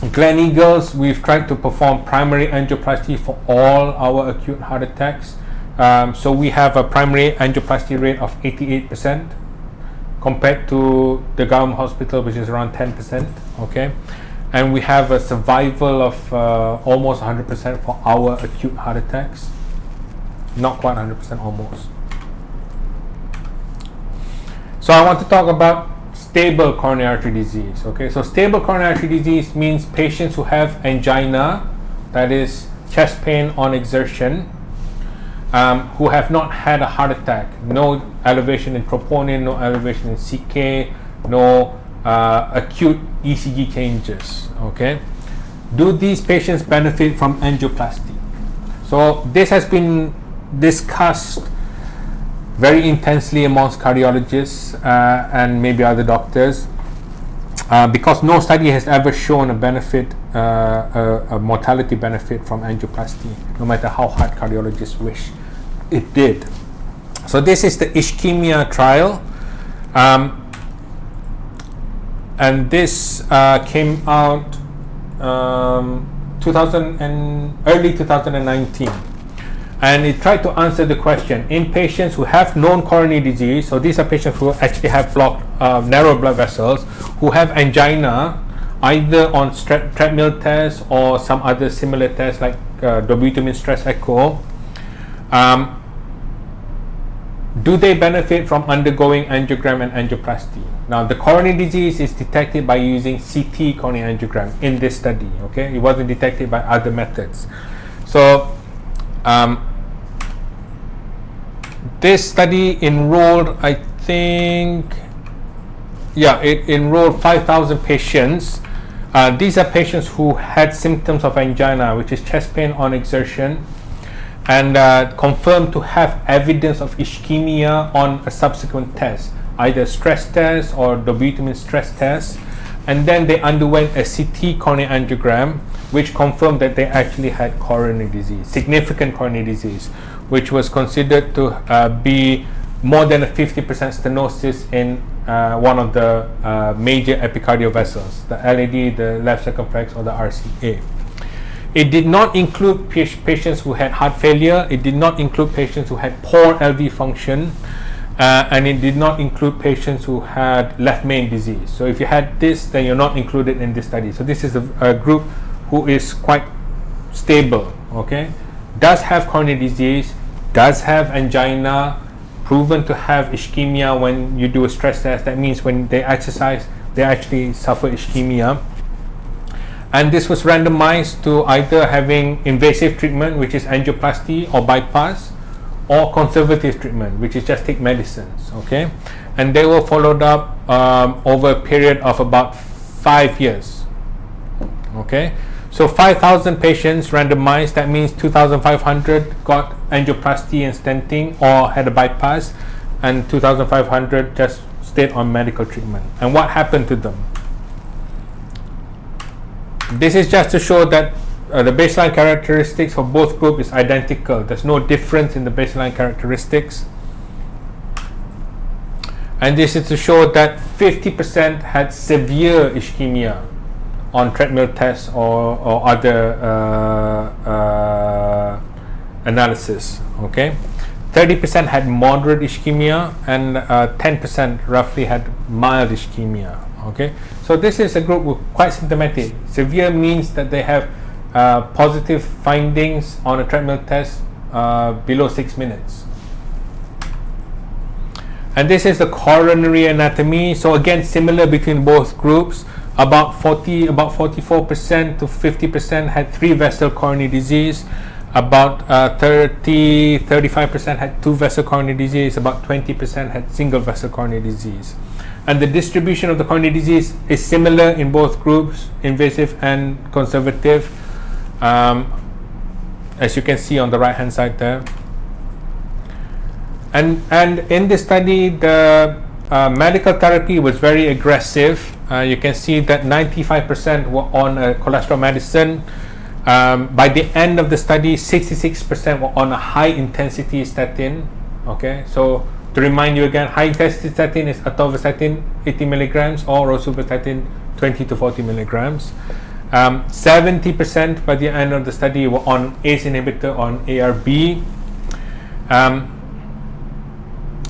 Gleneagles, we've tried to perform primary angioplasty for all our acute heart attacks. So we have a primary angioplasty rate of 88% compared to the government hospital, which is around 10%. Okay, and we have a survival of almost 100% for our acute heart attacks. Not quite 100%, almost. So I want to talk about stable coronary artery disease. Okay, so stable coronary artery disease means patients who have angina, that is chest pain on exertion, who have not had a heart attack, no elevation in troponin, no elevation in CK, no acute ECG changes. Okay, do these patients benefit from angioplasty? So this has been discussed very intensely amongst cardiologists and maybe other doctors, because no study has ever shown a benefit, a mortality benefit from angioplasty, no matter how hard cardiologists wish it did. So this is the ischemia trial, and this came out early 2019. And it tried to answer the question in patients who have known coronary disease. So these are patients who actually have blocked narrow blood vessels, who have angina, either on treadmill tests or some other similar tests like dobutamine stress echo. Do they benefit from undergoing angiogram and angioplasty? Now, the coronary disease is detected by using CT coronary angiogram in this study. Okay, it wasn't detected by other methods. So this study enrolled, I think, it enrolled 5,000 patients. These are patients who had symptoms of angina, which is chest pain on exertion, and confirmed to have evidence of ischemia on a subsequent test, either stress test or dobutamine stress test. And then they underwent a CT coronary angiogram, which confirmed that they actually had coronary disease, significant coronary disease, which was considered to be more than a 50% stenosis in one of the major epicardial vessels, the LAD, the left circumflex, or the RCA. It did not include patients who had heart failure. It did not include patients who had poor LV function, and it did not include patients who had left main disease. So if you had this, then you're not included in this study. So this is a group who is quite stable, okay? Does have coronary disease, does have angina, proven to have ischemia when you do a stress test. That means when they exercise, they actually suffer ischemia. And this was randomized to either having invasive treatment, which is angioplasty or bypass, or conservative treatment, which is just take medicines, okay? And they were followed up over a period of about 5 years, okay? So 5,000 patients randomized, that means 2,500 got angioplasty and stenting or had a bypass, and 2,500 just stayed on medical treatment. And what happened to them? This is just to show that the baseline characteristics for both groups is identical. There's no difference in the baseline characteristics. And this is to show that 50% had severe ischemia on treadmill tests or other analysis. Okay, 30% had moderate ischemia, and 10% roughly had mild ischemia. Okay, so this is a group with quite symptomatic. Severe means that they have positive findings on a treadmill test below 6 minutes. And this is the coronary anatomy. So again, similar between both groups. About 44% to 50% had 3-vessel coronary disease. About 35% had 2-vessel coronary disease. About 20% had single-vessel coronary disease. And the distribution of the coronary disease is similar in both groups, invasive and conservative, as you can see on the right hand side there. And in this study, the medical therapy was very aggressive. You can see that 95% were on a cholesterol medicine. By the end of the study, 66% were on a high intensity statin. Okay, so to remind you again, high intensity statin is atorvastatin 80 milligrams or rosuvastatin 20 to 40 milligrams. 70% by the end of the study were on ACE inhibitor on ARB.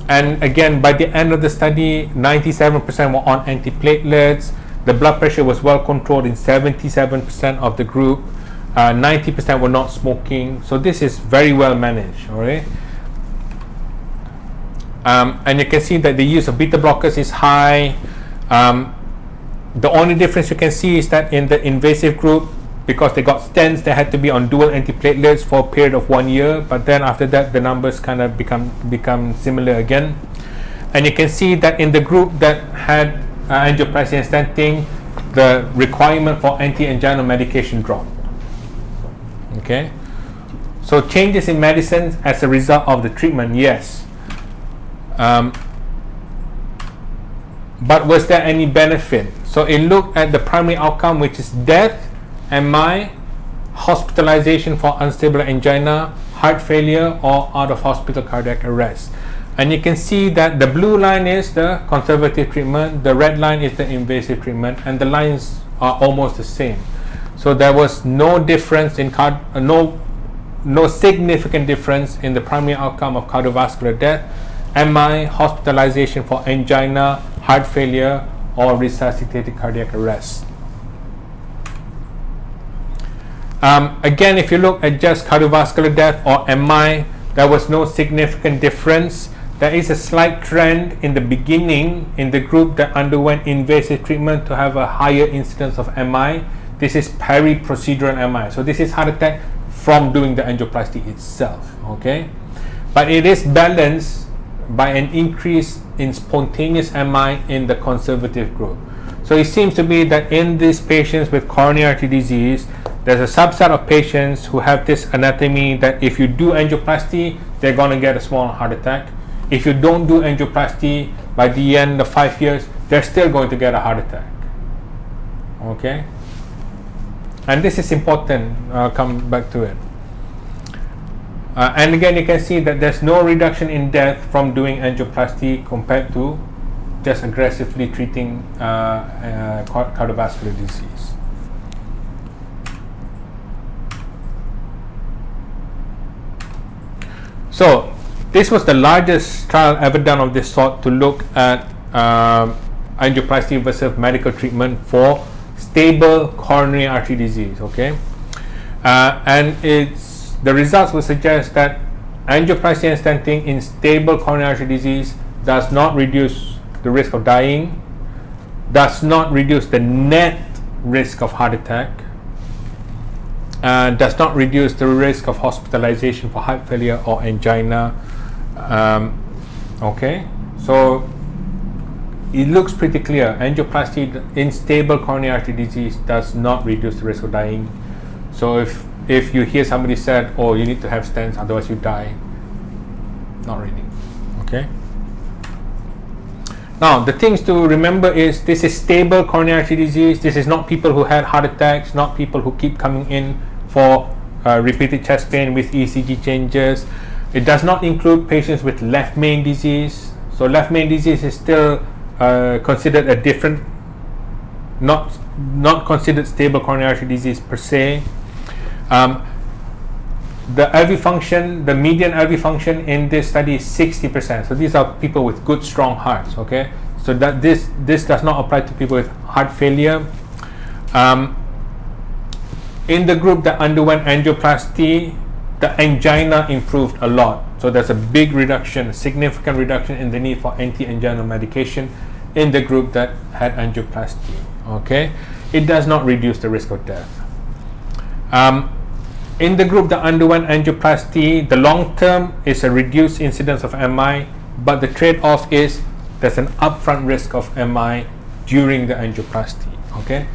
And again, by the end of the study, 97% were on antiplatelets. The blood pressure was well controlled in 77% of the group. 90% were not smoking. So this is very well managed. All right. And you can see that the use of beta blockers is high. The only difference you can see is that in the invasive group, because they got stents, they had to be on dual antiplatelets for a period of 1 year. But then after that, the numbers kind of become similar again. And you can see that in the group that had angioplasty and stenting, the requirement for anti-anginal medication dropped. Okay, so changes in medicines as a result of the treatment, yes. But was there any benefit? So it looked at the primary outcome, which is death, MI, hospitalization for unstable angina, heart failure, or out of hospital cardiac arrest. And you can see that the blue line is the conservative treatment, the red line is the invasive treatment, and the lines are almost the same. So there was no difference in no significant difference in the primary outcome of cardiovascular death, MI, hospitalization for angina, heart failure, or resuscitated cardiac arrest. Again, if you look at just cardiovascular death or MI, there was no significant difference. There is a slight trend in the beginning in the group that underwent invasive treatment to have a higher incidence of MI. This is peri-procedural MI. So this is heart attack from doing the angioplasty itself. Okay, but it is balanced by an increase in spontaneous MI in the conservative group. So it seems to be that in these patients with coronary artery disease, there's a subset of patients who have this anatomy that if you do angioplasty, they're going to get a small heart attack. If you don't do angioplasty, by the end of 5 years, they're still going to get a heart attack. Okay? And this is important. I'll come back to it. And again, you can see that there's no reduction in death from doing angioplasty compared to just aggressively treating cardiovascular disease. So this was the largest trial ever done of this sort to look at angioplasty versus medical treatment for stable coronary artery disease. Okay, and the results will suggest that angioplasty and stenting in stable coronary artery disease does not reduce the risk of dying, does not reduce the net risk of heart attack, does not reduce the risk of hospitalization for heart failure or angina. Okay, so it looks pretty clear. Angioplasty in stable coronary artery disease does not reduce the risk of dying. So if you hear somebody said, oh, you need to have stents, otherwise you die, not really. Okay. Now the things to remember is this is stable coronary artery disease. This is not people who had heart attacks, not people who keep coming in for repeated chest pain with ECG changes. It does not include patients with left main disease. So left main disease is still considered a different, not considered stable coronary artery disease per se. The LV function, the median LV function in this study is 60%. So these are people with good, strong hearts. Okay, so that this does not apply to people with heart failure. In the group that underwent angioplasty, the angina improved a lot. So there's a big reduction, a significant reduction in the need for anti-anginal medication in the group that had angioplasty. Okay, it does not reduce the risk of death. In the group that underwent angioplasty, the long term is a reduced incidence of MI, but the trade-off is there's an upfront risk of MI during the angioplasty. Okay,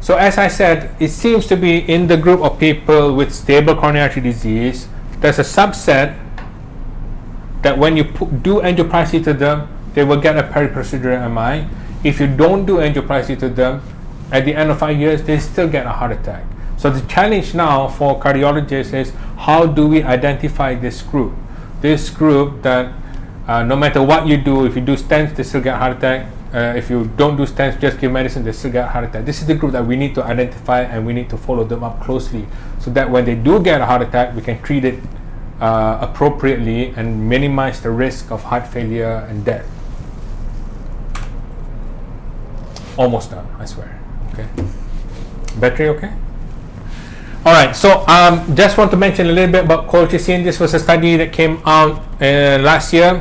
so as I said, it seems to be in the group of people with stable coronary artery disease, there's a subset that when you do angioplasty to them, they will get a peri-procedural MI. If you don't do angioplasty to them, at the end of 5 years, they still get a heart attack. So the challenge now for cardiologists is how do we identify this group? This group that no matter what you do, if you do stents, they still get a heart attack. If you don't do stents, just give medicine, they still get a heart attack. This is the group that we need to identify, and we need to follow them up closely so that when they do get a heart attack, we can treat it appropriately and minimize the risk of heart failure and death. Almost done, I swear. Okay. Battery okay? Alright, so just want to mention a little bit about colchicine. This was a study that came out last year.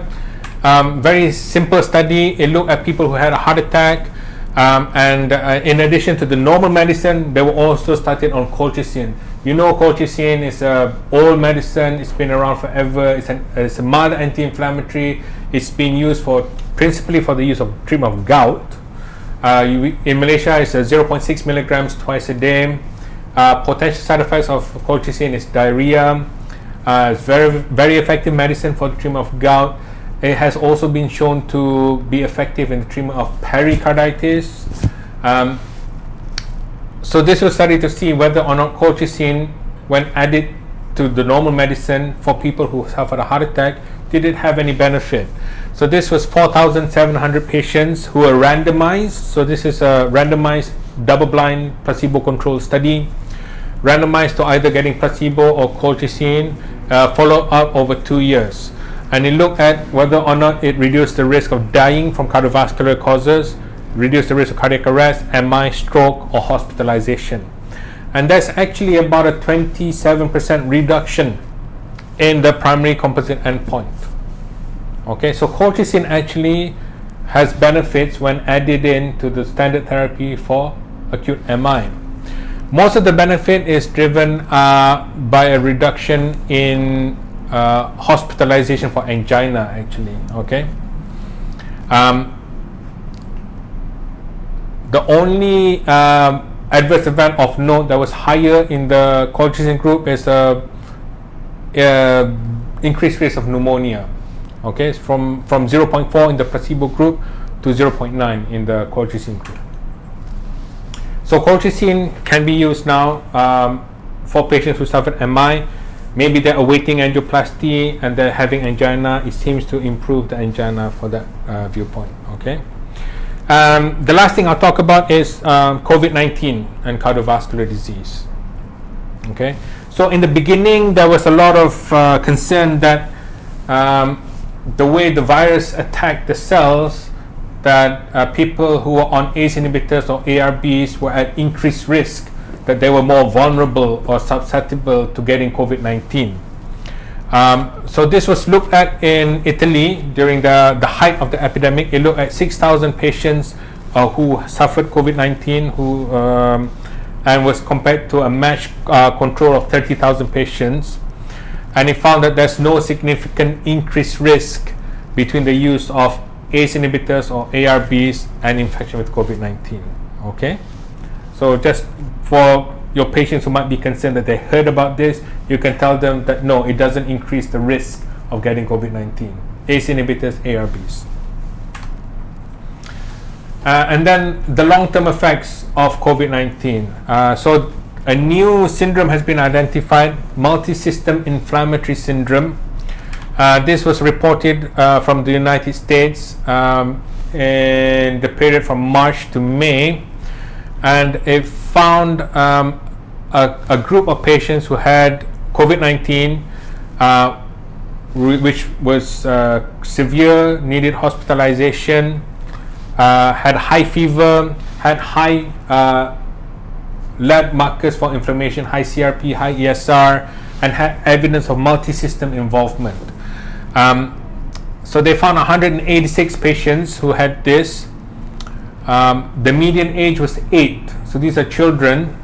Very simple study. It looked at people who had a heart attack, and in addition to the normal medicine, they were also started on colchicine. You know, colchicine is an old medicine. It's been around forever. It's a mild anti-inflammatory. It's been used principally for the use of treatment of gout. In Malaysia, it's 0.6 milligrams twice a day. Potential side effects of colchicine is diarrhea. It's very effective medicine for the treatment of gout. It has also been shown to be effective in the treatment of pericarditis. So this was studied to see whether or not colchicine, when added to the normal medicine for people who suffered a heart attack, did it have any benefit? So this was 4,700 patients who were randomized. So this is a randomized double-blind placebo-controlled study. randomized to either getting placebo or colchicine, followed up over 2 years. And it looked at whether or not it reduced the risk of dying from cardiovascular causes, reduced the risk of cardiac arrest, MI, stroke, or hospitalization. And that's actually about a 27% reduction in the primary composite endpoint. Okay, so colchicine actually has benefits when added in to the standard therapy for acute MI. Most of the benefit is driven by a reduction in hospitalization for angina actually. Okay, the only adverse event of note that was higher in the colchicine group is increased risk of pneumonia. Okay, it's from 0.4 in the placebo group to 0.9 in the colchicine group. So colchicine can be used now for patients who suffer MI. Maybe they're awaiting angioplasty and they're having angina. It seems to improve the angina for that viewpoint. Okay. The last thing I'll talk about is COVID-19 and cardiovascular disease. Okay. So in the beginning, there was a lot of concern that the way the virus attacked the cells, that people who were on ACE inhibitors or ARBs were at increased risk, that they were more vulnerable or susceptible to getting COVID-19. So this was looked at in Italy during the height of the epidemic. It looked at 6,000 patients who suffered COVID-19 and was compared to a matched control of 30,000 patients. And it found that there's no significant increased risk between the use of ACE inhibitors or ARBs and infection with COVID-19. Okay, so just for your patients who might be concerned that they heard about this, you can tell them that no, it doesn't increase the risk of getting COVID-19. ACE inhibitors, ARBs. And then the long-term effects of COVID-19. So a new syndrome has been identified, multi-system inflammatory syndrome. This was reported from the United States in the period from March to May, and it found a group of patients who had COVID-19 which was severe, needed hospitalization, had high fever, had high lab markers for inflammation, high CRP, high ESR, and had evidence of multi-system involvement. So they found 186 patients who had this. The median age was 8, so these are children.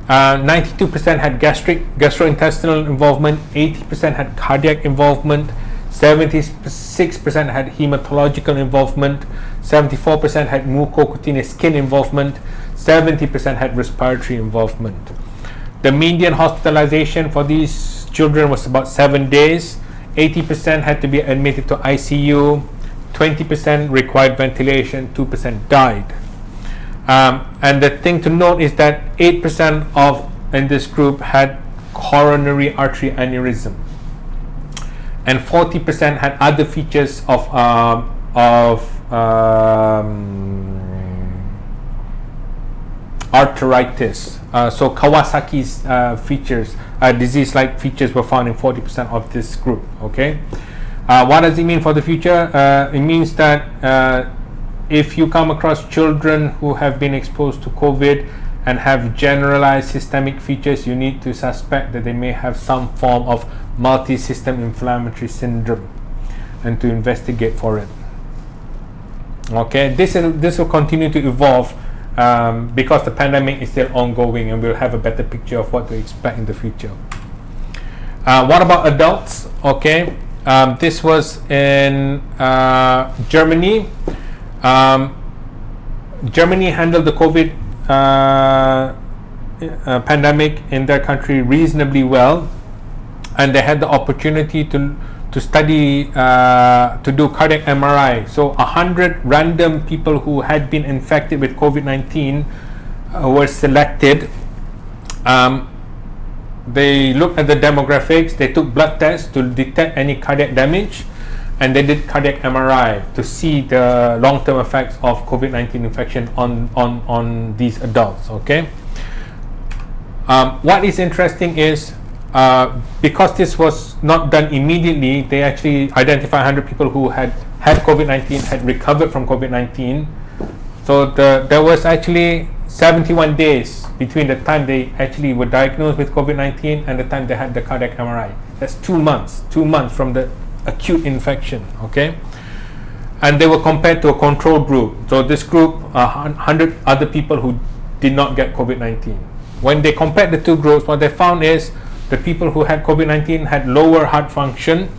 92% had gastrointestinal involvement, 80% had cardiac involvement, 76% had hematological involvement, 74% had mucocutaneous skin involvement, 70% had respiratory involvement. The median hospitalization for these children was about 7 days. 80% had to be admitted to ICU, 20% required ventilation, 2% died. And the thing to note is that 8% in this group had coronary artery aneurysm, and 40% had other features of arteritis. So Kawasaki's features, disease-like features, were found in 40% of this group. Okay, what does it mean for the future? It means that if you come across children who have been exposed to COVID and have generalized systemic features, you need to suspect that they may have some form of multi-system inflammatory syndrome and to investigate for it. Okay, this will continue to evolve because the pandemic is still ongoing, and we'll have a better picture of what to expect in the future. What about adults? Okay, this was in Germany. Germany handled the COVID pandemic in their country reasonably well, and they had the opportunity to study, to do cardiac MRI. So 100 random people who had been infected with COVID-19 were selected. They looked at the demographics, they took blood tests to detect any cardiac damage, and they did cardiac MRI to see the long-term effects of COVID-19 infection on these adults. Okay, What is interesting is because this was not done immediately, they actually identified 100 people who had COVID-19, had recovered from COVID-19. So there was actually 71 days between the time they actually were diagnosed with COVID-19 and the time they had the cardiac MRI. That's 2 months from the acute infection, okay? And they were compared to a control group. So this group, 100 other people who did not get COVID-19. When they compared the two groups, what they found is the people who had COVID-19 had lower heart function,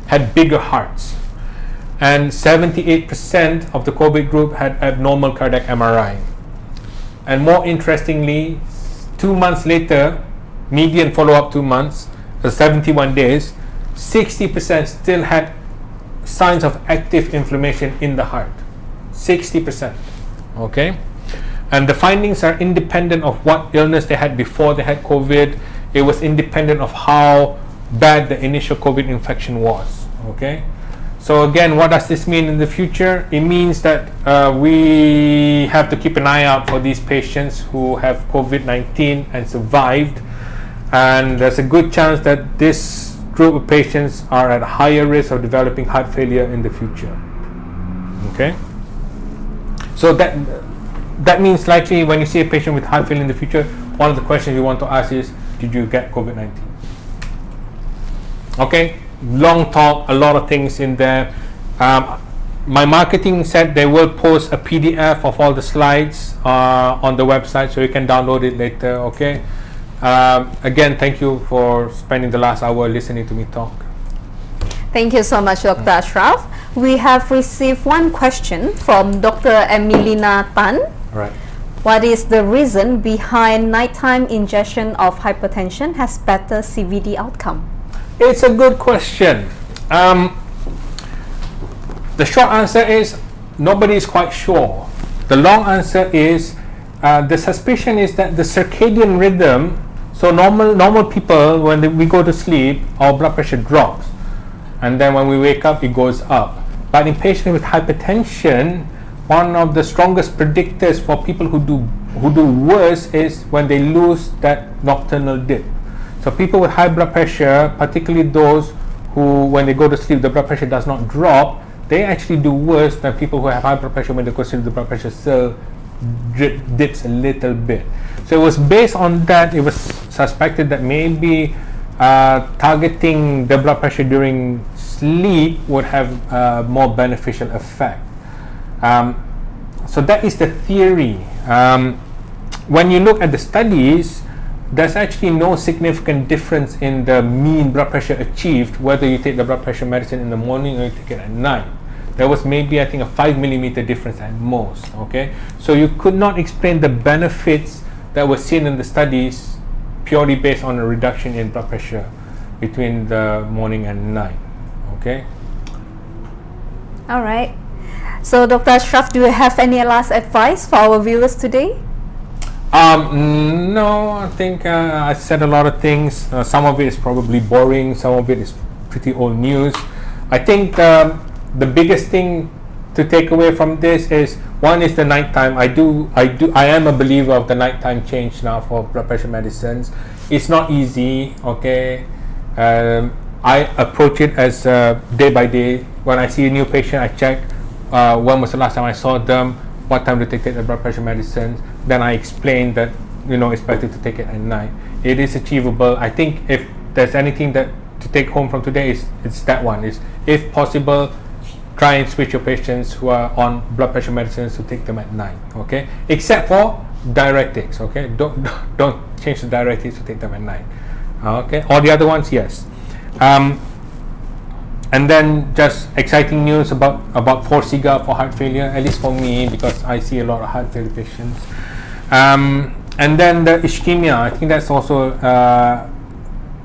had bigger hearts. And 78% of the COVID group had abnormal cardiac MRI. And more interestingly, 2 months later, median follow-up 2 months, 71 days, 60% still had signs of active inflammation in the heart. 60%. Okay? And the findings are independent of what illness they had before they had COVID. It was independent of how bad the initial COVID infection was. Okay? So again, what does this mean in the future? It means that we have to keep an eye out for these patients who have COVID-19 and survived. And there's a good chance that this group of patients are at higher risk of developing heart failure in the future. Okay? So that means likely when you see a patient with heart failure in the future, one of the questions you want to ask is, did you get COVID-19? Okay? Long talk, a lot of things in there. My marketing said they will post a PDF of all the slides on the website, so you can download it later. Okay. Again, thank you for spending the last hour listening to me talk. Thank you so much, Dr. Ashraf. We have received one question from Dr. Emilina Tan. Right. What is the reason behind nighttime ingestion of hypertension has better CVD outcome? It's a good question. The short answer is nobody is quite sure. The long answer is the suspicion is that the circadian rhythm. So normal people, when we go to sleep, our blood pressure drops, and then when we wake up, it goes up. But in patients with hypertension, one of the strongest predictors for people who do worse is when they lose that nocturnal dip. So people with high blood pressure, particularly those who, when they go to sleep, the blood pressure does not drop, they actually do worse than people who have high blood pressure when they go to sleep, the blood pressure still dips a little bit. So it was based on that, it was suspected that maybe targeting the blood pressure during sleep would have a more beneficial effect. So that is the theory. When you look at the studies, there's actually no significant difference in the mean blood pressure achieved whether you take the blood pressure medicine in the morning or you take it at night. There was maybe, I think, a 5 millimeter difference at most. Okay, so you could not explain the benefits that were seen in the studies purely based on a reduction in blood pressure between the morning and night. Okay. All right. So, Dr. Ashraf, do you have any last advice for our viewers today? No, I think I said a lot of things. Some of it is probably boring. Some of it is pretty old news. I think the biggest thing to take away from this is, one is the nighttime. I am a believer of the nighttime change now for blood pressure medicines. It's not easy. Okay, I approach it as day by day. When I see a new patient, I check when was the last time I saw them, what time do they take the blood pressure medicines. Then I explain that it's better to take it at night. It is achievable. I think if there's anything that to take home from today, it's that one. Is if possible, try and switch your patients who are on blood pressure medicines to take them at night. Okay, except for diuretics. Okay, don't change the diuretics to take them at night. Okay, all the other ones, yes. And then just exciting news about Forxiga for heart failure, at least for me, because I see a lot of heart failure patients. And then the ischemia, I think that's also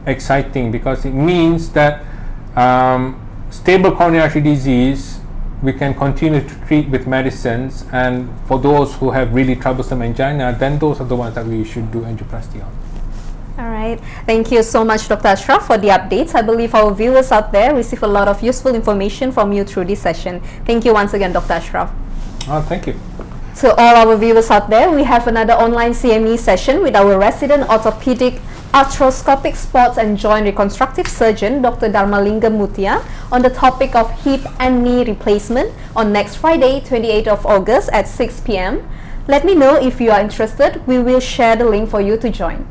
exciting because it means that stable coronary artery disease we can continue to treat with medicines, and for those who have really troublesome angina, then those are the ones that we should do angioplasty on. All right. Thank you so much, Dr. Ashraf, for the updates. I believe our viewers out there receive a lot of useful information from you through this session. Thank you once again, Dr. Ashraf. Oh, thank you. To all our viewers out there, we have another online CME session with our resident orthopedic, arthroscopic sports and joint reconstructive surgeon, Dr. Dharmalingam Mutia, on the topic of hip and knee replacement on next Friday, 28th of August at 6 p.m. Let me know if you are interested. We will share the link for you to join.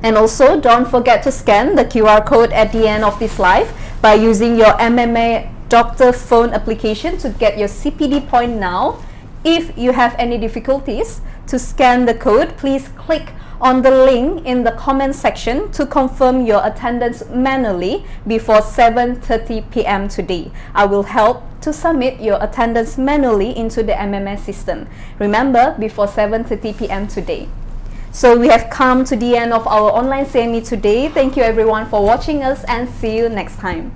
And also, don't forget to scan the QR code at the end of this live by using your MMA Doctor phone application to get your CPD point now. If you have any difficulties to scan the code, please click on the link in the comment section to confirm your attendance manually before 7:30 p.m. today. I will help to submit your attendance manually into the MMS system. Remember, before 7:30 p.m. today. So we have come to the end of our online CME today. Thank you everyone for watching us and see you next time.